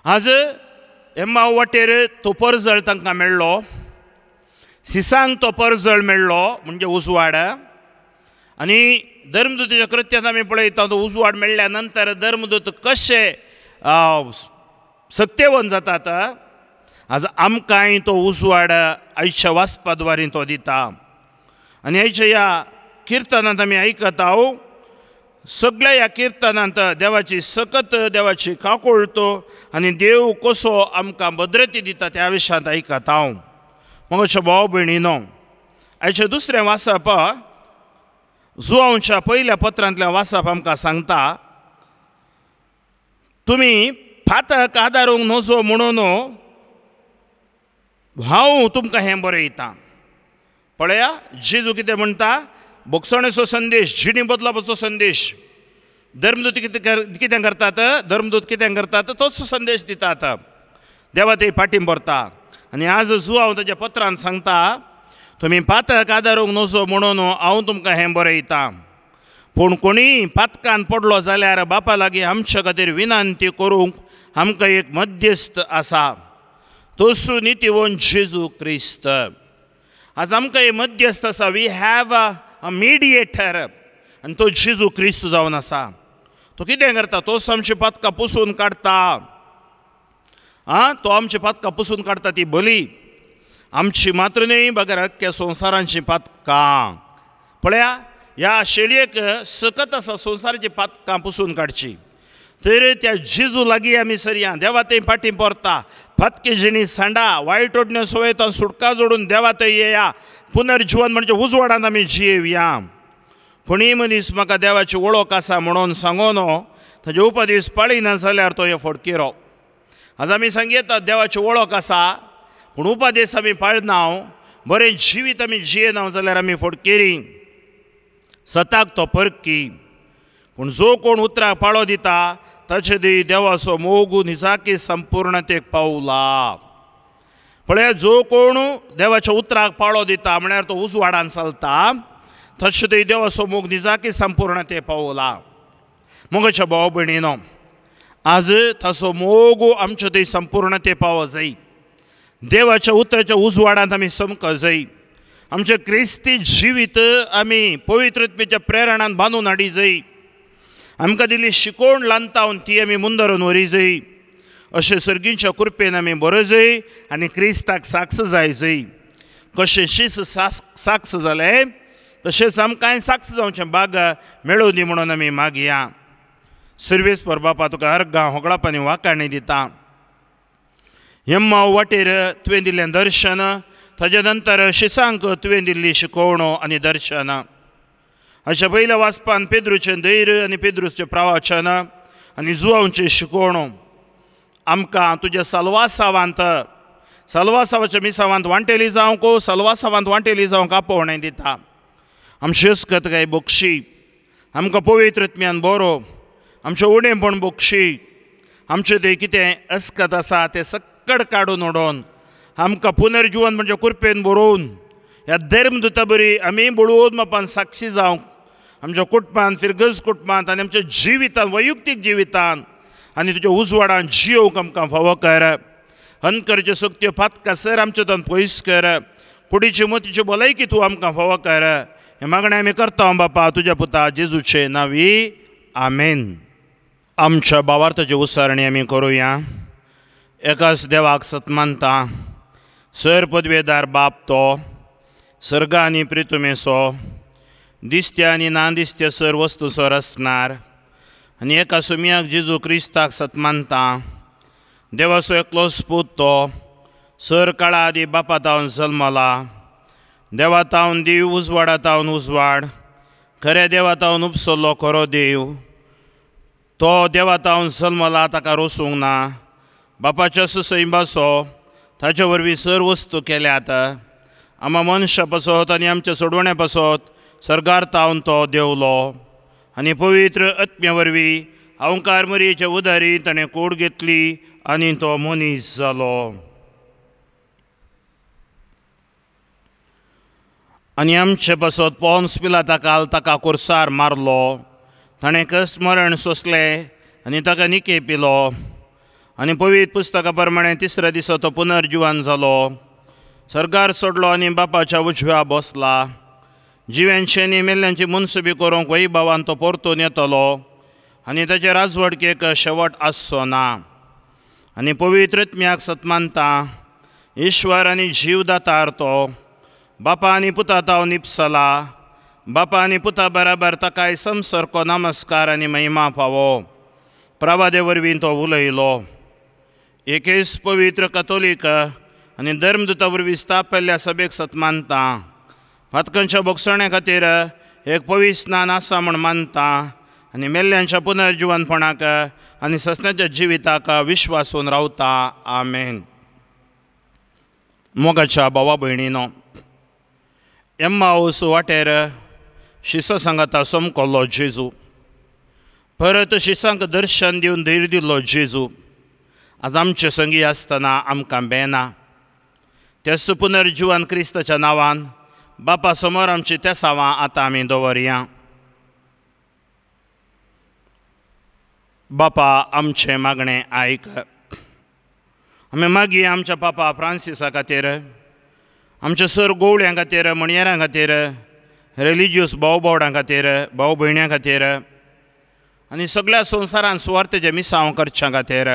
आज एम्मा वाटेर तो परजळ तांकां मेळ्ळो, सिसांक तो परजळ मेळ्ळो, म्हणजे उजवाड. आनी धर्मदूताच्या कृत्यांत आमी पळयता, तो उजवाड मेळ्ळ्या नंतर धर्मदूत कशे सत्यवन जातात. आज आमकांय तो उजवाड आयच्या वाचपाद्वारे तो दिता. आनी आयच्या ह्या किर्तनांत आमी आयकता, सगळ्या ह्या किर्तनांत देवाची सकत देवाची काकूळट आनी देव कसो आमकां भद्रती दिता त्या विशयांत आयकता हांव. म्हज्या भाव भयणीनो, आयचें दुसरें वाचप जुआंवच्या पयल्या पत्रांतलें वाचप आमकां सांगता, तुमी फातक आदारूंक नजो म्हणून हांव तुमकां हें बरयतां. पळया, जेजू कितें म्हणटा? बोगसणेचो संदेश, जिणी बदलापाचो संदेश. धर्मदूत कितें करतात? धर्मदूत कितें करतात? तोच संदेश दितात. देवा ते फाटीं भरता. आनी आज जुआंव ताच्या पत्रांत सांगता, तुमी पातक आदारूंक नजो म्हणून हांव तुमकां हें बरयतां. पूण कोणी पातकान पडलो जाल्यार बापा लागीं आमचे खातीर विनंती करूंक आमकां एक मध्यस्थ आसा, तोसूं नितीवंत जेजू क्रिस्त. आज आमकां एक मध्यस्थ आसा. वी हॅव अ मिडिएटर, आनी तो जेजू क्रिस्त जावन आसा. तो कितें करता? तोच आमची पातकां पुसून काडटा. तो आमची पातकां पुसून काडटा, ती बली. आमची मात्र न्हय, बगर अख्ख्या संवसारांची पातकां. पळया, ह्या शेळयेक सकत आसा संवसाराची पातकां पुसून काडची. तर त्या जेजू लागीं आमी सरया. देवा थंय फाटीं परता. फातके जिणी सांडा, वायट ओडण्यो सवयेतान सुटका जोडून देवा थंय येया. पुनर्जीवन म्हणजे उजवाडान आमी जियेवया. कोणीय मनीस म्हाका देवाची वळख आसा म्हणून सांगून ताजे उपदेश पाळिना जाल्यार तो हे फडकेरो. आज आमी सांगतात देवाची वळख आसा, पूण उपदेश आमी पाळना, बरें जिवीत आमी जियेना जाल्यार आमी फडकेरी. सताक तो परकी. पूण जो कोण उतराक पाळो दिता ताचे दी देवाचो मोग निजाकी संपूर्णतेक पावला. पळय, जो कोण देवाच्या उतराक पाळो दिता म्हळ्यार तो उजवाडान चलता, तशें दी देवाचो मोग निजाकी संपूर्णते पावला. मोगाच्या भाव भयणीनो, आज ताचो मोग आमचे थंय संपूर्णते पावो जाय. देवाच्या उतराच्या उजवाडांत आमी चमक जाय. आमचें क्रिस्ती जिवीत आमी पवित्रत्वेच्या प्रेरणान बांदून हाडी जाय. आमकां दिल्ली शिकोवण लांतावन ती आमी मुंदरून व्हरी जाय. अशें सर्गीच्या कृपेन आमी बरो जाय आनी क्रिस्ताक साक्ष जाय जाय. कशें शीस साक्ष जालें तशेंच आमकांय साक्ष जावचें भाग मेळूं दी म्हणून आमी मागया. सर्वेस्पर बापा, तुका अर्गां होगळाप आनी वाकाणी दिता. यम्मा वाटेर तुवें दिल्लें दर्शन, ताजे नंतर शिसांक तुवें दिल्ली शिकोवणो आनी दर्शन. हाच्या पयल्या वाचपान पेद्रूचें धैर्य आनी पेद्रूचें प्रवचन आनी जुवांवचें शिकोवणो आमकां तुज्या सलवासावाच्या मिसावांत वांटेली जावंक, सलवासावांत वांटेली जावंक आपोवणें दिता. आमची अस्कताय बक्षी, आमकां पवित्रत्म्यान बरो, आमचें उणेंपण बक्षी, आमचें थंय कितें अस्कत आसा तें सक्कड काडून उडोवन आमकां पुनर्जीवन म्हणजे कृपेन बरोवन ह्या धर्मदुता बरी आमी बळोवन मापान साक्षी जावंक आमच्या कुटुंबांत, फिरगज कुटुंबांत आनी आमच्या जिवितांत, वैयक्तीक जिवितांत आनी तुज्या उजवाडान जियोवंक आमकां फावो कर. अंतकरच्यो सक्त्यो फातका सर आमचे तान पयस कर. कुडीची मतीची भलायकी तूं आमकां फावो कर. हें मागणें आमी करता बापा तुज्या पुता जेजूचे नांवी. आमेन. आमच्या भावार्थाची उसारणी आमी करुया. एकाच देवाक सतमानता, सर पदवेदार बाप तो, सर्गा आनी प्रितुमेचो, दिसत्या आनी नादिसत्या सर वस्तूसो रचणार, आनी एका सुमयाक जेजू क्रिस्ताक सतमानता. देवाचो एकलोच पूत तो, सर काळा आदी बापा तावन जल्मला. देवा तावन दीव, उजवाडा तावन उजवाड, खऱ्या देवा तावन उपसल्लो खरो देव. तो देवा तावन जल्मला, ताका रोसूंक ना. बापाच्या सुसैबाचो ताचे वरवीं सर वस्तू केल्यात. आमा मनशा पासत आनी आमच्या सोडवण्या पासत सर्गार तावन तो देवलो. आनी पवित्र आत्म्या वरवीं अवंकार मरयेच्या उदारी ताणें कूड घेतली आनी तो मनीस जालो. आनी आमचे पासत पोन्स पिलाताकाल ताका कुर्सार मारलो. ताणें कश्ट मरण सोंसलें आनी ताका निके पिलो. आनी पवित्र पुस्तका प्रमाणें तिसऱ्या दिसा तो पुनर्जीवन जालो. सर्गार चडलो आनी बापाच्या उजव्या बसला. जिव्यांची आनी मेल्ल्यांची मुनसुबी करूंक वैभवान तो परतून येतलो आनी ताचे राजवडकेक शेवट आसचो ना. आनी पवित्र आत्म्याक सतमानता, ईश्वर आनी जीवदातार तो, बापा आनी पुता ताव निपसला. बापा आनी पुता बराबर ताकाय समसरको नमस्कार आनी महिमा फावो. प्रभादे वरवीं तो उलयलो. एकेच पवित्र कथोलीक आनी धर्मदुता वरवीं स्थापल्ल्या सभेक सतमानता. फातकांच्या बोगसण्या खातीर एक पवित्र स्नान आसा म्हूण मानता आनी मेल्ल्यांच्या पुनर्जीवनपणाक आनी ससण्याच्या जिविताक विश्वासून रावता. आमेन. मोगाच्या भावा भयणीनो, एम्माऊस वाटेर शिसा सांगाता समकोल्लो जेजू, परत शिसांक दर्शन दिवन धैर्य दिल्लो जेजू आज आमचे संगी आसतना आमकां बेना. तेच पुनर्जीवन क्रिस्ताच्या नांवान बापा समोर आमची त्या सावां आतां आमी दवरया. बापा, आमचें मागणें आयक. आमी मागी आमच्या पापा फ्रांसिसा खातीर, आमच्या सर गोवळ्यां खातीर, मणयारां खातीर, रिलिजियस भाव भावडां खातीर, भाव भयण्यां खातीर आनी सगळ्या संवसारान सुवार्थेचें मिसांव करच्या खातीर,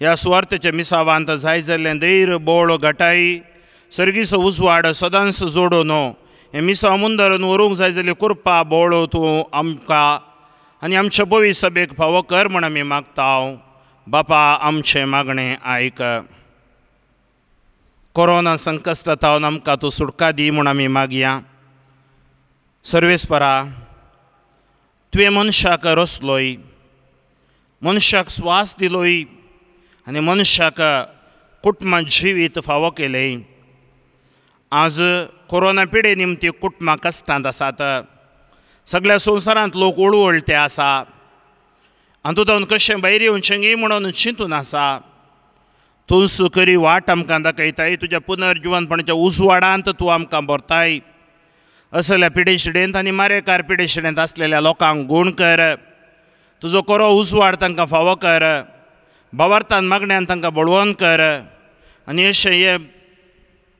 ह्या सुवार्थेच्या मिसावांत जाय जाल्लें धैर्य, बोळ, घटाई, सर्गीचो उजवाड सदांच जोडून हें मिसांव मुंदरून व्हरूंक जाय जाल्ली कृपा, बोळ तूं आमकां आनी आमच्या पवित्र सभेक फावो कर म्हूण आमी मागतांव. बापा, आमचें मागणें आयक. कोरोना संकश्टांतावन आमकां तूं सुटका दी म्हूण आमी मागया. सर्वेस्परा, तुवें मनशाक रचलोय, मनशाक स्वास दिलोय आनी मनशाक कुटुंबां जिवीत फावो केलें. आज कोरोना पिडे निमती कुटुंबां कश्टांत आसात. सगळ्या संवसारांत लोक ओळवळटे आसा. आनी तूं तावन कशें भायर येवचें गी म्हणून चिंतून आसा. तूं सुखरी वाट आमकां दाखयताय, तुज्या पुनर्जिवनपणाच्या उजवाडांत तूं आमकां भरताय. असल्या पिडेशिडेंत आनी मारेकार पिडेशिडेंत आसलेल्या लोकांक गूण कर. तुजो खरो उजवाड तांकां फावो कर. भावार्थान मागण्यांत तांकां बळवण कर. आनी अशें हे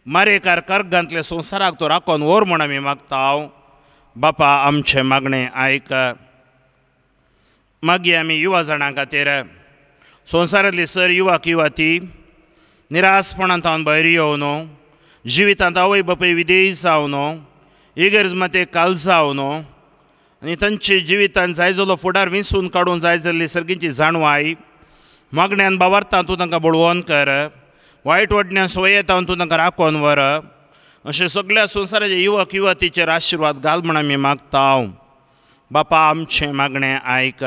मारेकार कर्गांतले संवसाराक तूं राखोन व्हर म्हूण आमी मागता. हांव बापा आमचें मागणें आयक. मागीर आमी युवा जाणां खातीर संवसारांतली सर युवक युवती निरासपणांत हांव भायर येवं न्हू, जिवितांत आवय बापूय विदेय जावं न्हू, इगर्ज काल जावं न्हू, आनी तांचे जिवितांत जाय जालो फुडार विंसून काडूंक जाय जाल्ली सर्गींची जाणवाय मागण्यांत भावार्थान तूं तांकां बळवण कर. वायट वडण्या सवयेतावन तूं तांकां राखोन व्हर. अशें सगळ्या संवसाराच्या युवक युवतीचेर आशिर्वाद घाल म्हूण आमी मागता. हांव बापा आमचें मागणें आयक.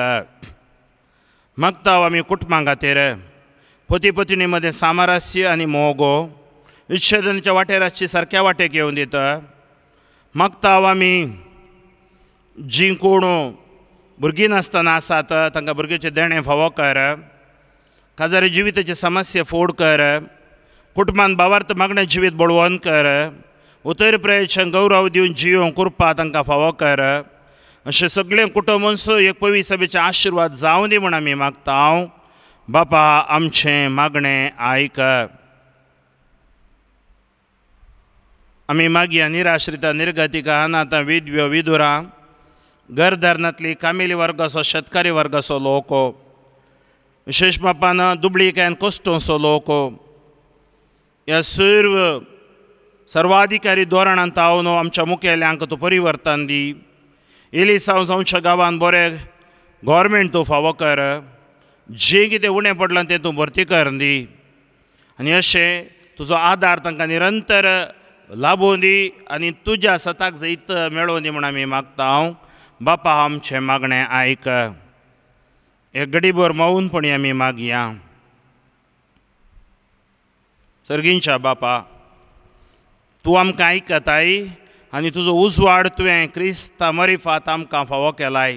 मागता हांव आमी कुटुंबां खातीर पती पत्नी मदें सामरस्य आनी मोगो विच्छेदनाच्या वाटेराची सारक्या वाटेक येवन दिता. मागता हांव आमी जीं कोण भुरगीं नासतना आसात तांकां भुरग्याचे देणें फावो कर. काजारी जिविताची समस्या फोड कर. कुटुंबान भावार्थ मागणें जिवीत बळवण कर. उतर प्रयत्न गौरव दिवन जियोवंक कुरपा तांकां फावो कर. अशें सगळें कुटुंब एक पवी सभेचे आशिर्वाद जावं दी म्हूण आमी मागता. हांव बापा आमचें मागणें आयक. आमी मागया निराश्रितां निर्गतिकां अनाथां विधव्यो विधुरां घरदारणांतली कामेली वर्गाचो शेतकारी वर्गाचो लोक विशेश मापान दुबळीकायन कश्टोचो लोक ह्या सर्वाधिकारी धोरणांत हांव आमच्या मुखेल्यांक तूं परिवर्तन दी. इली जावच्या गांवांत बरें गव्हर्मेंट तूं फावो कर. जें कितें उणें पडलां तें तूं भरती कर दी. आनी अशें तुजो आदार तांकां निरंतर लाभूं दी आनी तुज्या सताक जैत मेळोवन दी म्हूण आमी मागता. हांव बापा आमचें मागणें आयक. एक घडीभर मौनपणी आमी मागया. सर्गींच्या बापा तूं आमकां आयकताय आनी तुजो उजवाड तुवें क्रिस्ता मरिफात आमकां फावो केलाय.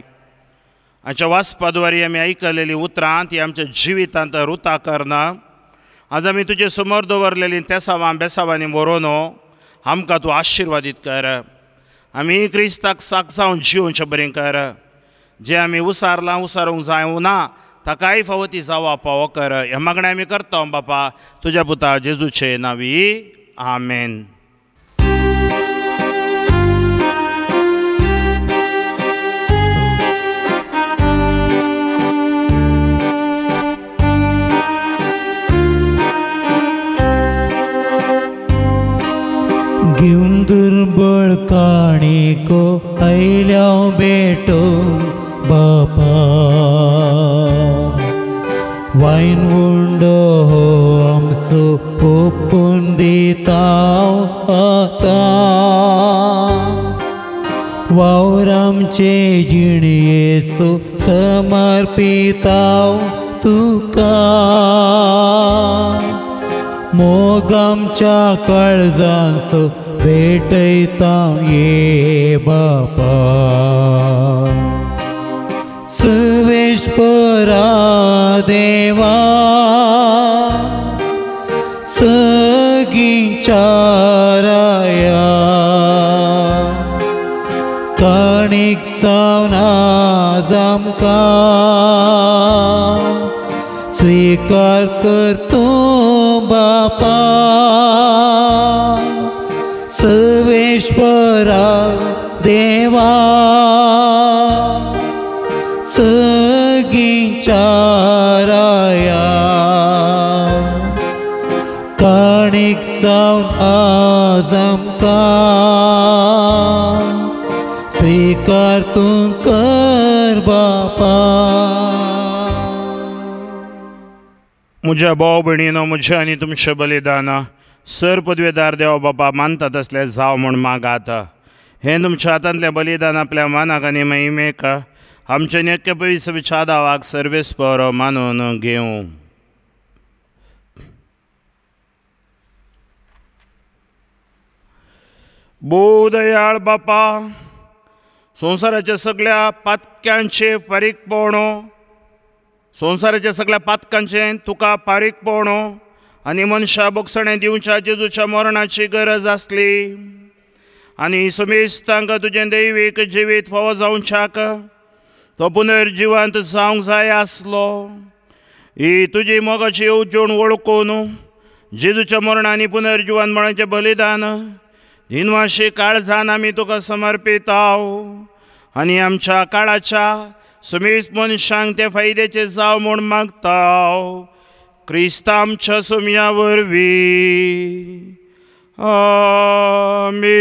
हाच्या वाचपाद्वारे आमी आयकलेलीं उतरां ती आमच्या जिवितांत रुतां करना. आज आमी तुजे समोर दवरलेलीं तेसावां बेसावांनी बरोवन आमकां तूं आशिर्वादीत कर. आमी क्रिस्ताक साक जावन जिवोवचें बरें कर. जें आमी उसारूंक जावं ना ताकाय फावो ती जावप फावो कर. ह्या मागणें आमी करता बापा तुज्या पुता जेजूचे नांवी. आमेन. घेवन दुर्बळ काणीको आयल्या बेटो बापा वायन उंडो हो आमचो ओपून दिता आतां वावर आमचे जिणयेचो समर्पिता तुका मोग आमच्या काळजांचो भेटयता ये बापा सर्वेश्वरा देवा सगींच्या राया काणीक सावन आज आमकां स्वीकार करतो बापा सर्वेश्वरा देवा सगींच्या राया काणीक सावन आज आमकां स्वीकार तूं कर बापा. म्हज्या भाव भयणीनो म्हजें आनी तुमचें बलिदान सर पदवेदार देव बापा मानता तसलें जाव म्हूण मागात. हें तुमच्या हातांतलें बलिदान आपल्या मानाक आनी महिमेक आमच्या नित्य पवित्र आदावाक सर्वेस्पर मानून घेवं. बोदयाळ बापा संवसाराच्या सगळ्या पातक्यांचे फारीकपण संवसाराच्या सगळ्या पातकांचे तुका पारीकपणो आनी मनशा बोगसणें दिवच्या जेजूच्या मरणाची गरज आसली आनी समेस्त तांकां तुजें दैवीक जिवीत फावो जावच्याक तो पुनर्जिवंत जावंक जाय आसलो. ही तुजी मोगाची येवजण वळखून जेजूच्या मरणांनी पुनर्जिवन मरणाचें बलिदान दिनवाशी काळजान आमी तुका समर्पिताव आनी आमच्या काळाच्या समेस्त मनशांक ते फायद्याचे जाव म्हूण मागताव. क्रिस्त आमच्या सोमया वरवीं. आमीन.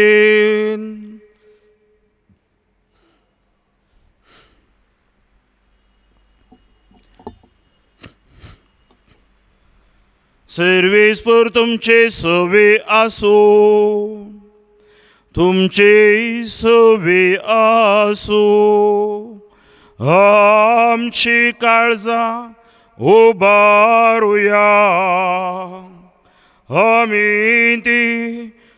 सर्वेस्पर तुमचे सवे आसो, तुमचे सवे आसो. आमची काळजां उबारुया, आमी ती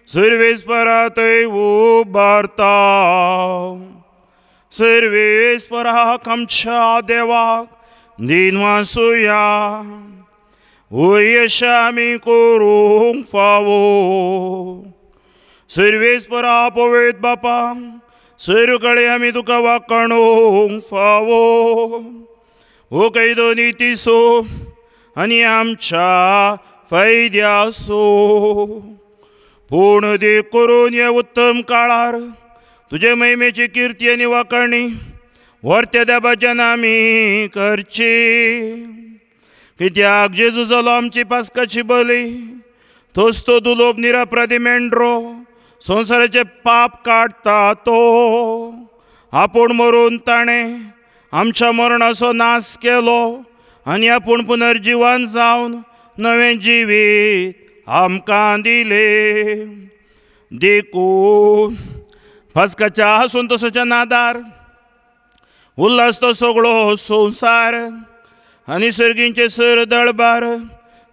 सर्वेस्परात उबारता. सर्वेस्पराक आमच्या देवाक दिनवासुया, यश आमी करूंक फावो. सर्वेस्परा पवित्र बापा, सर्वकडे आमी तुका वाकणूंक फावो. ओ कैदो नितीसो आनी आमच्या फायद्यासो. पूर्ण देव करून ह्या उत्तम काळार तुजे महिमेची कीर्ती आनी वाकणी वर्त्या देवाच्यान आमी करची. कित्याक जेजू जालो आमची पास्काची बली, तोच तो दुलोप निरापराधी मेंढरो संवसाराचे पाप काडटा. तो आपूण मरून ताणें आमच्या मरणाचो नाश केलो आनी आपूण पुनर्जिवन जावन नवें जिवीत आमकां दिलें. देखून पास्काच्या संतोशाच्या नादार उल्हास तो सगळो संवसार आनी सर्गींचे सर दळबार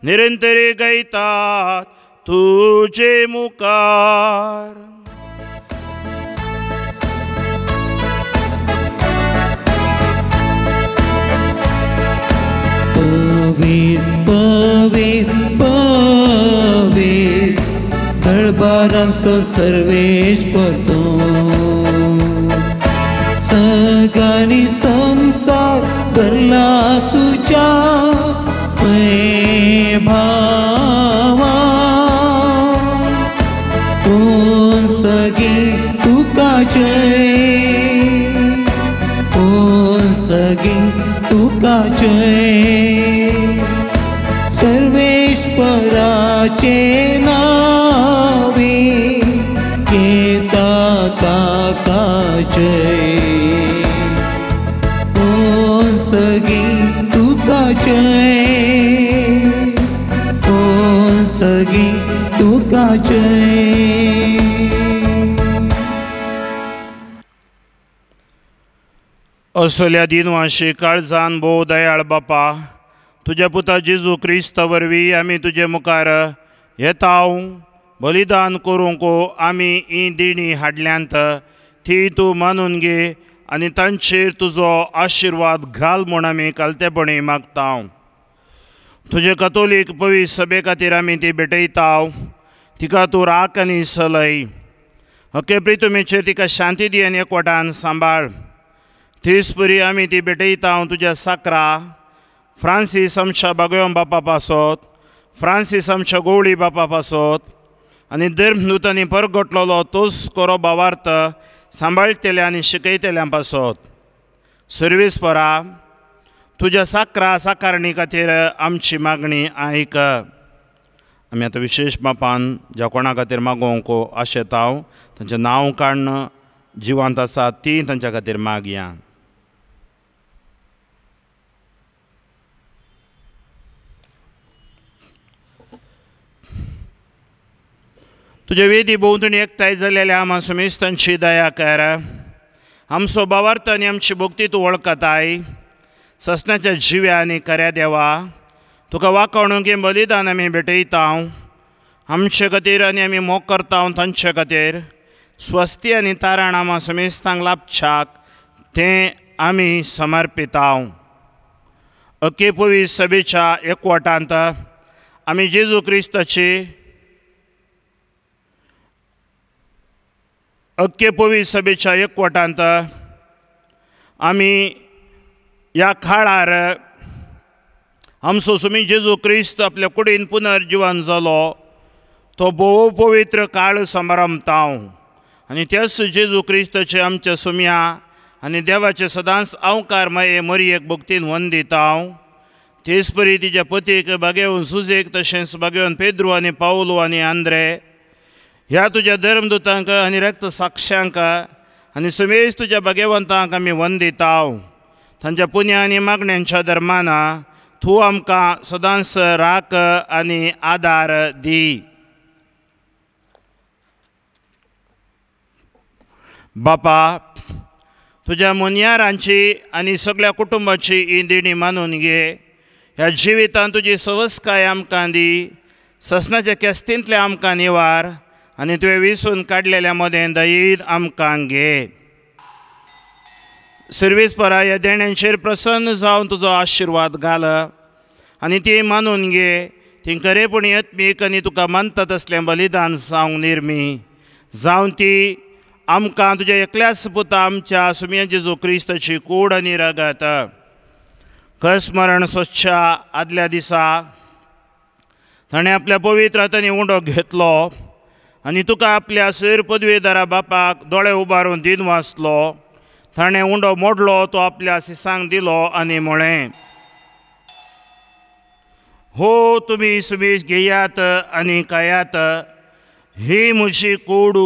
निरंतरी गायतात तुजे मुखार. पवित्र पवित्र पवित्र दळबारांचो सर्वेश्वर तूं. सगळ्यांनी संसार भरला तुज्या भावा. पूण सगळी तुका जय, पूण सगळी तुका जय. सर्वेश्वराचे नावे घेता ताका जय. पूण सगळी तुका जय, पूण सगळी तुका जय. असल्या दिनवाशी काळजान भोव दयाळ बापा, तुज्या पुता जेजू क्रिस्त वरवीं आमी तुजे मुखार येताव. बलिदान करूंक आमी ही दिणी हाडल्यांत ती तूं मानून घे आनी तांचेर तुजो आशिर्वाद घाल म्हूण आमी कालतेपणी मागताव. तुजे कथोलीक पवित्र सभे खातीर आमी ती भेटयताव. तिका तूं राख आनी सलय. अके प्रितुमेचेर तिका शांती दी आनी एकवटान सांबाळ. तीस बरी आमी ती भेटयताव तुज्या साकरा फ्रांसीस आमच्या बागोयम बापा पासत, फ्रांसीस आमच्या गवळी बापा पासत आनी धर्मदूतांनी परगटलेलो तोच कोरो भावार्थ सांबाळटल्या आनी शिकयतल्यां पासत. सर्वेस्परा, तुज्या साकरा साकारणी खातीर आमची मागणी आयक. आमी आतां विशेष बापान ज्या कोणा खातीर मागोवंक आशेताव तांचें नांव काडन जिवंत आसा ती तांच्या खातीर मागया. तुजे वेदी भोंवतणी एकठांय जाल्लेल्या आम्हा समेस्तांची दया कर. आमचो भावार्थ आनी आमची भक्ती तूं वळखताय. ससनाच्या जिव्या आनी खऱ्या देवा, तुका वाकणूक हें बलिदान आमी भेटयताव. आमचे खातीर आनी आमी मोग करताव तांचे खातीर स्वस्ती आनी तारण आम्हा समेस्तांक लाभच्याक तें आमी समर्पिताव. अख्खे पवित्र सभेच्या एकवटांत आमी जेजू क्रिस्ताची अख्खे पवित्र सभेच्या एकवटांत आमी ह्या काळार आमचो सुमी जेजू क्रिस्त आपल्या कुडीन पुनर्जीवन जालो तो भोव पवित्र काळ समारंभांव आनी त्याच जेजू क्रिस्ताचे आमच्या सुम्या आनी देवाचे सदांच अवकारमये मरयेक भक्तीन वंदिता हांव तेच परी तिच्या पतीक बागेवन सुजेक तशेंच बागेवन पेद्रू आनी पावलो आनी आंद्रे ह्या तुज्या धर्मदूतांक आनी रक्त साक्षांक आनी समेज तुज्या भाग्यवंतांक आमी वंदिता तांच्या पुण्या आनी मागण्यांच्या धर्मान तूं आमकां सदांच राख आनी आदार दी. बापा, तुज्या मुनयारांची आनी सगळ्या कुटुंबाची ही देणी मानून घे. ह्या जिवितांत तुजी सवस्काय आमकां दी. ससनाच्या केस्तींतले आमकां निवार आनी तुवें विसून काडलेल्या मदें दयेन आमकां घे. सर्वेस्परा ह्या देण्यांचेर प्रसन्न जावन तुजो आशिर्वाद घाल आनी ती मानून घे. ती खरेपणी आत्मीक आनी तुका मानता तसलें बलिदान जावंक निर्मी जावन ती आमकां तुज्या एकल्याच पुता आमच्या सुम्या जेजू क्रिस्ताची कूड आनी रगत कसमरण स्वच्छा आदल्या दिसा ताणें आपल्या पवित्र हातांनी उंडो घेतलो आनी तुका आपल्या सर पदवेदारा बापाक दोळे उबारून दिन वाचलो. ताणें उंडो मोडलो तो आपल्या सिसांक दिलो आनी म्हळें, हो तुमी सुबेज घेयात आनी खायात, ही म्हजी कूड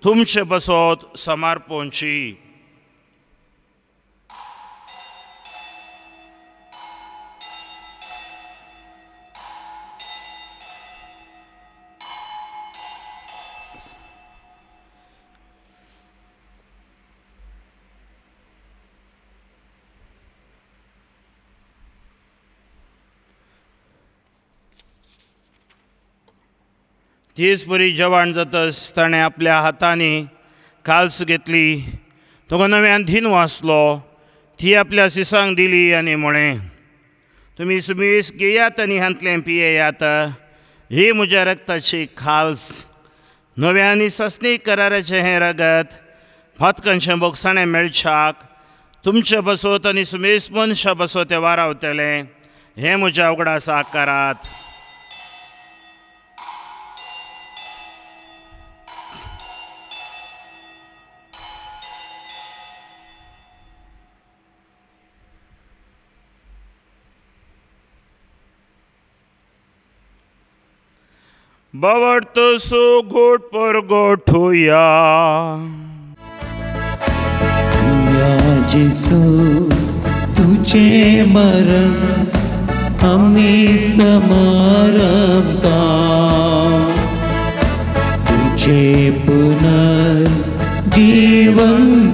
तुमचे बसत समर्पोवची. तीच बरी जेवण जातच ताणें आपल्या हातांनी काल्स घेतली, तुका नव्यान दिन वाचलो, ती आपल्या सिसांक दिली आनी म्हळें, तुमी सुमीस घेयात आनी हांतलें पियेयात, ही म्हज्या रक्ताची खाल्स. नव्या आनी सस्नी कराराचें हें रगत फातकांचें बोगसाणें मेळच्याक तुमचे बसत आनी सुमेस मनशां बसत तें वारावतलें. हें म्हज्या उगडासा करात. बावडतसो गोट पर गोठूया. जेसू तुझे मरण आम्ही समरमता, तुझे पुनर्जीवन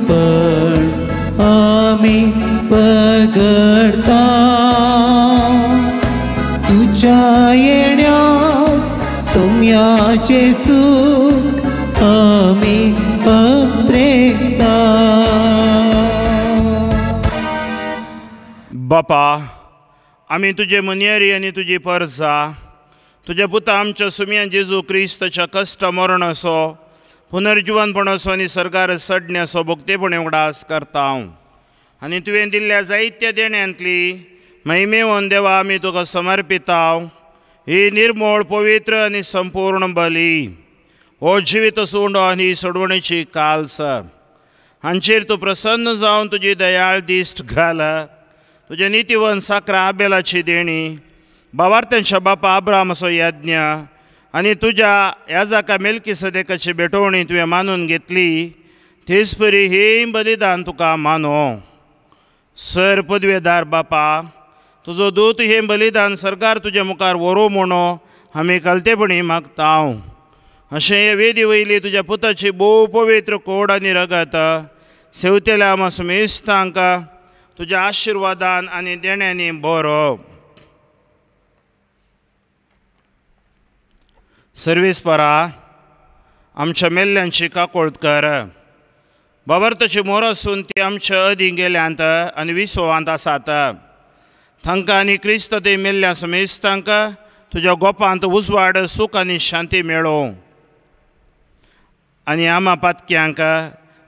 पण आम्ही पगडता. तुझ्या येण्यात सोम्याचे सुख आम्ही अप्रेता. बापा, आमी तुजे मनियारी आनी तुजी परजा तुज्या पुता आमच्या सुम्या जेजू क्रिस्ताच्या कश्ट मरणाचो पुनर्जीवनपणाचो आनी सरकार सडण्याचो भोगतेपणे उगडास करता हांव. आनी तुवें दिल्ल्या जायत्या देण्यांतली महिमेवन देवा आमी तुका समर्पिता. ही निर्मळ पवित्र आनी संपूर्ण बली हो जिवीत सोंडो आनी सोडवणेची काल्स हांचेर तूं प्रसन्न जावन तुजी दयाळ दिश्ट घाल. तुजे नितीवन साकरा आबेलाची देणी, बावार्थ्यांच्या बापा अब्रामाचो यज्ञ आनी तुज्या याजाका मेल्कीसेदेकाची भेटवणी तुवें मानून घेतली. तेच परी ही बलिदान तुका मानो. सर पदवेदार बापा, तुजो दूत हें बलिदान सरकार तुज्या मुखार व्हरो म्हणो आमी कलतेपणी मागता. अशें हे वेदी वयली तुज्या पुताची भोव पवित्र कोड आनी रगत सेवतेल्या आमा सुमेस्तांक तुज्या आशिर्वादान आनी देण्यांनी बरो. सर्वेस्परा, आमच्या मेल्ल्यांची काकोळट कर. बाबर्ताची मोर आसून ती आमच्या अदीं गेल्यांत आनी विसवांत आसात. तांकां आनी क्रिस्त ते मेल्ल्या समेस्तांक तुज्या गोपांत उजवाड सूख आनी शांती मेळो आनी आमा पातक्यांक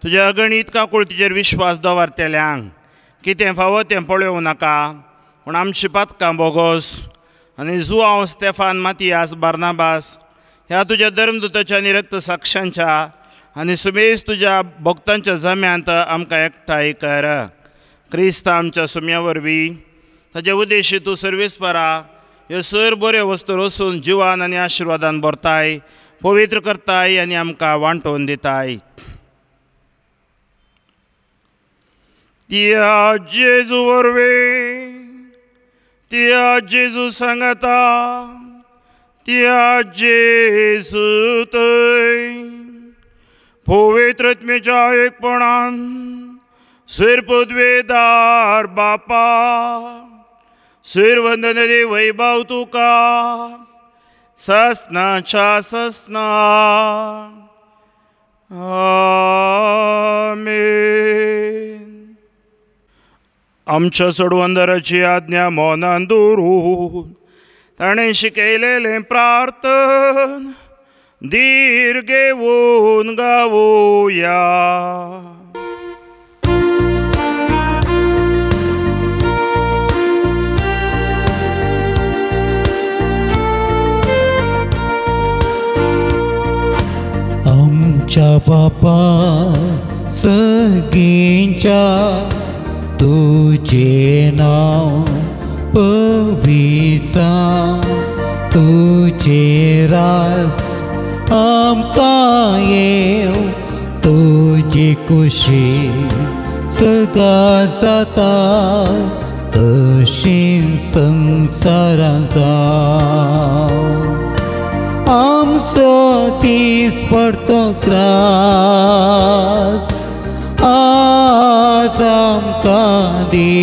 तुज्या अगणीत काकुळतीचेर विश्वास दवरतेल्यांक कितें फावो तें पळोवं नाका पूण आमची पातकां बोगोस आनी जुआंव स्तेफान मातियास बार्नाबास ह्या तुज्या धर्मदुताच्या आनी रक्त साक्षांच्या आनी सुमेज तुज्या भक्तांच्या जम्यांत आमकां एकठांय कर. क्रिस्त आमच्या सुम्या वरवीं ताचे उद्देशी तूं सर्वेस्परा ह्यो सर बऱ्यो वस्तू रचून जिवान आनी आशिर्वादान भरताय, पवित्र करताय आनी आमकां वांटोवन दिताय. त्या जेजू वरवीं त्या जेजू सांगता त्या जेजू थंय पवित्र आत्म्याच्या एकपणान सर्पद्वेदार बापा सर्वंदने वैभव तुका ससनाच्या ससना आमेन. आमच्या सोडवंदराची आज्ञा मोनान दवरून ताणें शिकयलेलें प्रार्थन धीर घेवन गावोया. आमच्या बापा सगळ्यांच्या तुझे नाव पविसा तुझे रास आमकां येव तुझी खुशी सगा जाता तशी संवसारां जावं. आमचो तीस पडतो त्रास आज आमकां दी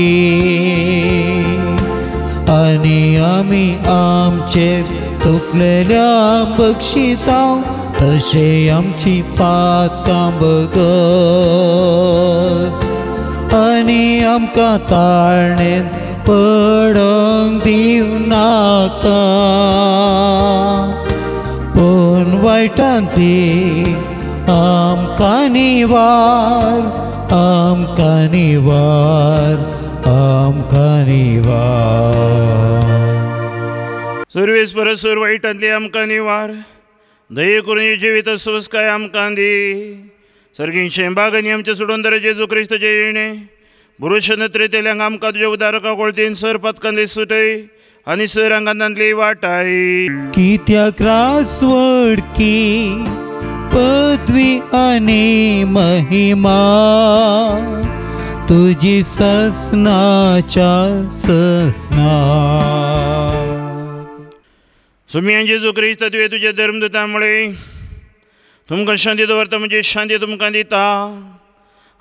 आनी आमी आमचेर चुकलेल्या बक्षिता तशें आमची पातकां बगस आनी आमकां ताळणेन पडोंक दिव नाका पूण वायटांती आमकां निवार आमकां निवार आमकां निवार. सर्वेस्पर सर वायटांतली आमकां निवार दये करून जिवीत स्वस्काय आमकां दी. सर्गींचे बागनी आमचे सोडून जेजू क्रिस्तचे येणे पुरुश नत्रेतेल्यांक आमकां तुज्या उदारका कोळतीन सर पत्कांतली सुटय आनी सर आंगांतली वाटाय. कित्याक रासवडकी पदवी आनी महिमा तुजी ससनाच्या ससना. सुम्या जेजू क्रिस्त तुवें तुज्या धर्मदुता मुळे तुमकां शांती दवरता म्हणजे शांती तुमकां दिता.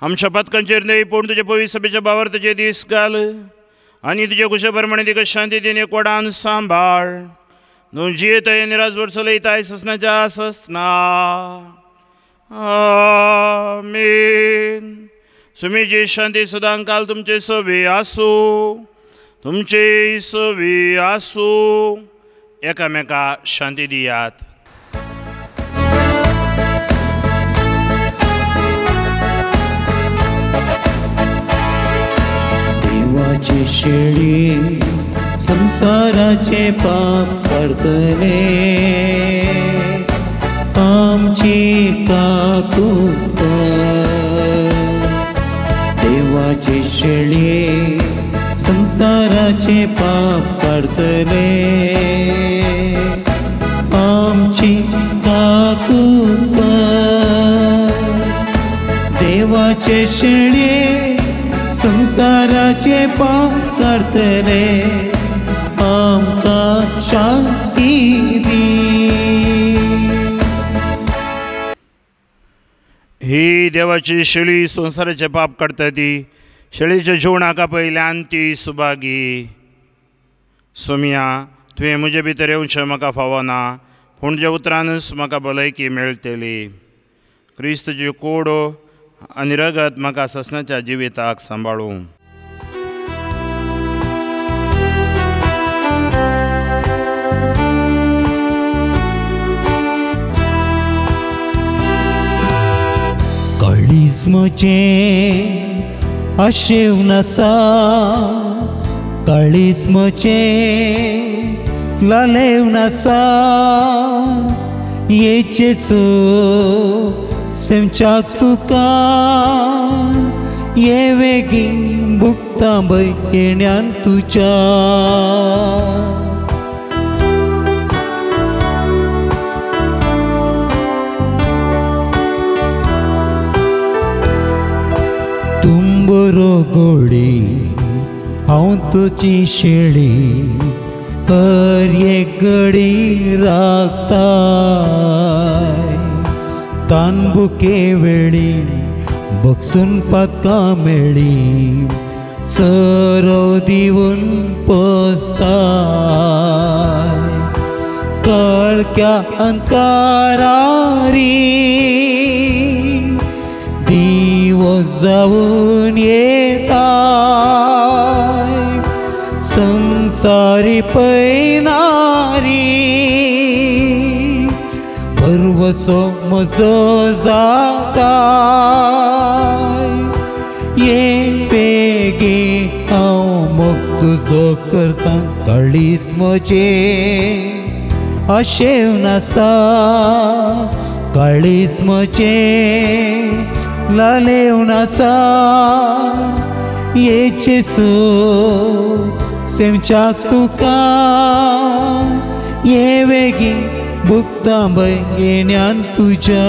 आमच्या पथकांचेर न्हय पूण तुज्या पवित्र सभेच्या भावार्थाचे दीस घाल आनी तुज्या कुशा प्रमाणे तिका शांती दिवन एक वडान सांबाळ. न्हू जियेताय आनी राजवट चलयताय ससनाच्या ससना. आमेन. सुमेची शांती सदां काल तुमचे सोबे आसूं तुमचे सोबे आसूं. एकामेका शांती दियात. देवाची शेळी संसाराचे पाप करतले आमची काकूत. देवाची शेळी संसाराचे पाप करतले आमची काकूत. देवाचे शेळी संसाराचे पाप करतले आमकां शांती दी. ही देवाची शेळी संसाराचे पाप काडटा ती शेळीच्या जिवणाका पयल्यान ती सुभागी. सोम्या तुवें म्हजे भितर येवचें म्हाका फावो ना पूण तुज्या उतरानच म्हाका भलायकी मेळटली. क्रिस्तची कूड आनी रगत म्हाका ससनाच्या जिविताक सांबाळूं. काळीजमोचे आशेव नसा, काळीजमोचे लालेव नसा, येचे सो सेमच्याक तुका ये वेगीन बुकता बय येण्यान तुच्या. तुंबरो गोडी हांव तुजी शेळी, हर एक घडी राखताय. तानबुके वेळी बगसून पातकां मेळ्ळी, सरव दिवन पोसताय. कळक्या अंतरारी दिवस जावन येताय. संसारी पैनारी पर्वसो म्हजो जाताय. ये बेगी हांव मोग तुजो करता, काळीज म्हजे आशेव नासा, काळीज म्हजे लालेव नासा. येचे सो सेमच्याक तुका ये वेगी बुकता बय येण्यान तुज्या.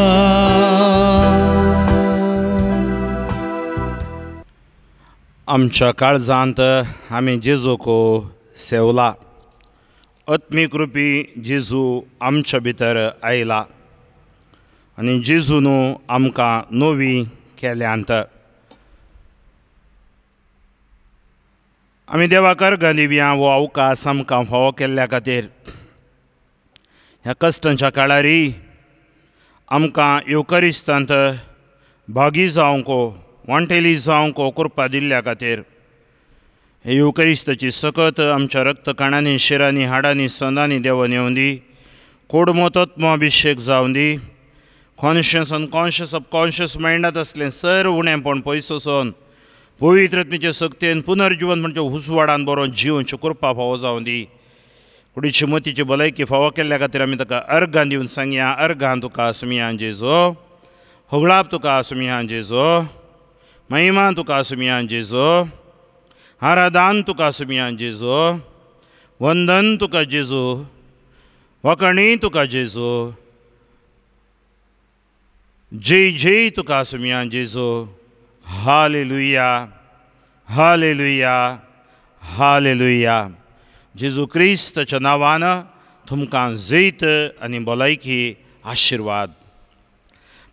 आमच्या काळजांत आमी जेजूक सेवला. आत्मीक रुपी जेजू आमच्या भितर आयला आनी जेजून आमकां नवी केल्यांत. आमी देवाक अर्घ दिवया हो अवकाश आमकां फावो केल्ल्या खातीर. ह्या कश्टांच्या काळारी आमकां युकरिस्तांत भागी जावंक, वांटेली जावंक कृपा दिल्ल्या खातीर. हे युकरिस्ताची सकत आमच्या रक्त कणांनी, शिरांनी, हाडांनी, संदांनी देवन येवं दी. कोडमोतत्माभिशेक जावं दी. कॉन्शियस अनकॉन्शियस सबकॉन्शियस मायंडांत असलें सर्व उणेंपण पयसून पवित्र आत्मेचे सक्तीन पुनर्जीवन म्हणजे हुसवाडान बरो जिवची कृपा फावो जावं दी. कुडीची मतीची भलायकी फावो केल्ल्या खातीर आमी ताका अर्घां दिवन सांगया, अर्घां तुका आसुमिया जेजो, होगळाप तुका आसुमिया जेजो, महिमा तुका आसुमिया जेजो, आराधन तुका आसुमिया जेजो, वंदन तुका जेजो, वखणी तुका जेजो, जय जय तुका आसुमिया जेजो. Hallelujah, hallelujah, hallelujah. जेजू क्रिस्ताच्या नांवान तुमकां जैत आनी भलायकी आशिर्वाद.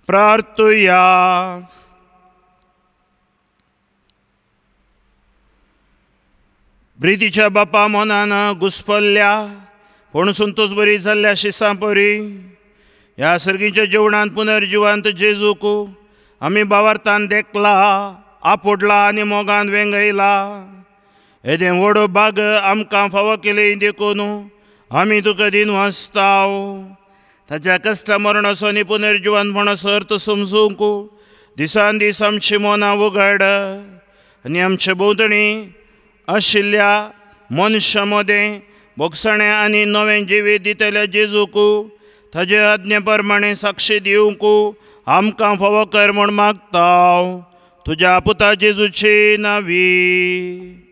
प्रार्थुया. प्रितीच्या बापा मनान घुस्पल्ल्या पूण संतोष बरी जाल्ल्या शिसां परी ह्या सर्गीच्या जेवणांत पुनर्जिवांत जेजूक आमी भावार्थान देखला, आपोडला आनी मोगान वेंगयला. येदें व्हड भाग आमकां फावो केले देखून आमी तुका दिन वाचताव. ताच्या कश्टा मरणाचो आनी पुनर्जिवानपणाचो अर्थ समजूंक दिसान दीस आमची मनां उगड आनी आमचे भोंवतणी आशिल्ल्या मनशा मदें बोगसणें आनी नवें जिवीत दितल्या जेजूक ताचे आज्ञे प्रमाणे साक्षी दिवंक आमकां फावो कर म्हूण मागताव. तुज्या पुता जेजूची नांवी.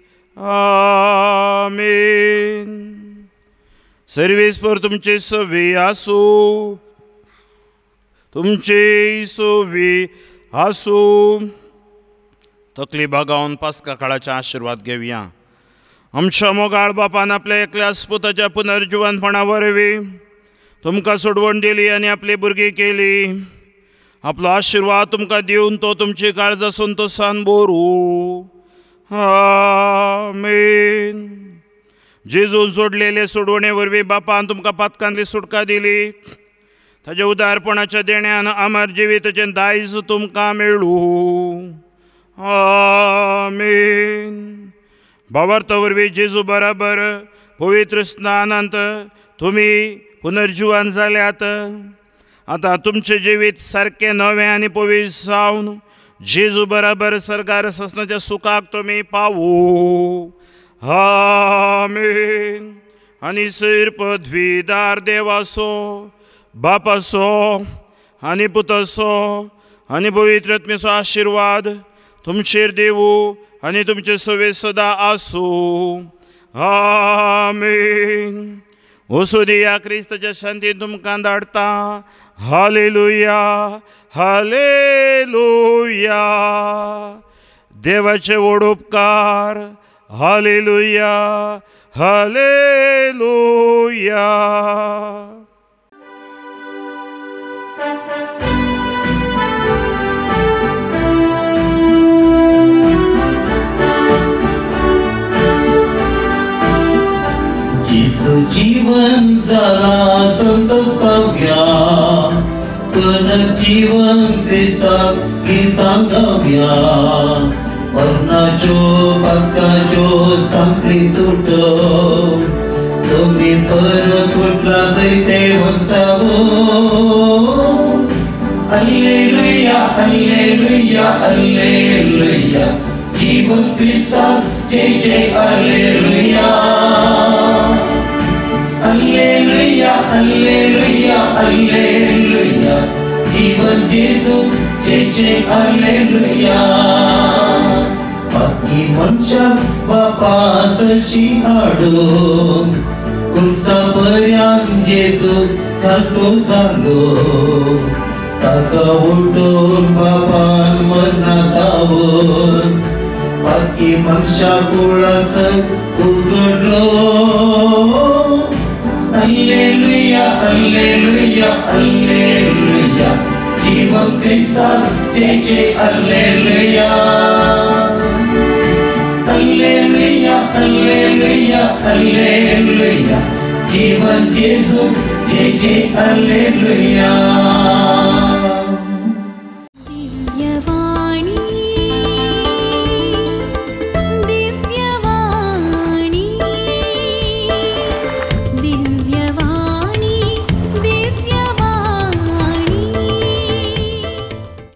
आमीन. सर्वीस पर तुमची सवी आसूं, तुमची सवी आसूं. तकली बागावन पास्का काळाच्या आशिर्वाद घेवया. आमच्या मोगाळ बापान आपल्या एकल्या पुताच्या पुनर्जिवानपणा वरवीं तुमकां सोडवण दिली आनी आपली भुरगीं केली. आपलो आशिर्वाद तुमकां दिवन तो तुमची काळजां संतोशान भरू. आमीन. जेजून सोडलेले सोडवणे वरवीं बापान तुमकां पातकांतली सुटका दिली. ताच्या उदारपणाच्या देण्यान अमर जिविताचें दायज तुमकां मेळूं. आमीन. भावार्थ वरवीं जेजू बराबर पवित्र स्नानांत तुमी पुनर्जिवान जाल्यात. आतां तुमचें जिवीत सारकें नवें आनी पवित्र जावन जेजू बराबर सरकार ससनाच्या सुखाक तुम्ही पावू. आमीन. आनी सैर पदवीदार देवासो, बापासो आनी पुतासो आनी पवित्र आत्म्याचो आशिर्वाद तुमचेर देवू आनी तुमचे सवे सदां आसूं. आमीन. वसू दिया क्रिस्ताच्या शांतीन तुमकां धाडटा. Hallelujah, hallelujah. देवाचे व्हड उपकार. Hallelujah, hallelujah. जिसू जीवन जाला संतोष पावया, कनक जीवन क्रिस्ताक गितांक गावया. मरणाच्यो भक्ताच्यो सांखळी तुटो, सोमी परत उठला जैते वंसावो. हल्लेलुया, हल्लेलुया, हल्लेलुया. जीवन क्रिस्ताक जय जय हल्लेलुया. हल्लेलुया, हल्लेलुया, हल्लेलुया. जीवन जेजू जय जय हल्लेलुया. बाकी मनशाक बापा सशी हाडून कुर्सा पर्यंत जेजू घालतो जालो. ताका उठून बापान मरणांत धांवून बाकी मनशा कुळाचो उगडलो. हल्लेलुया, हल्लेलुया, हल्लेलुया. जीवन क्रिस्ताक जय जय हल्लेलुया. हल्लेलुया, हल्लेलुया, हल्लेलुया. जीवन जेजू जय जय हल्लेलुया.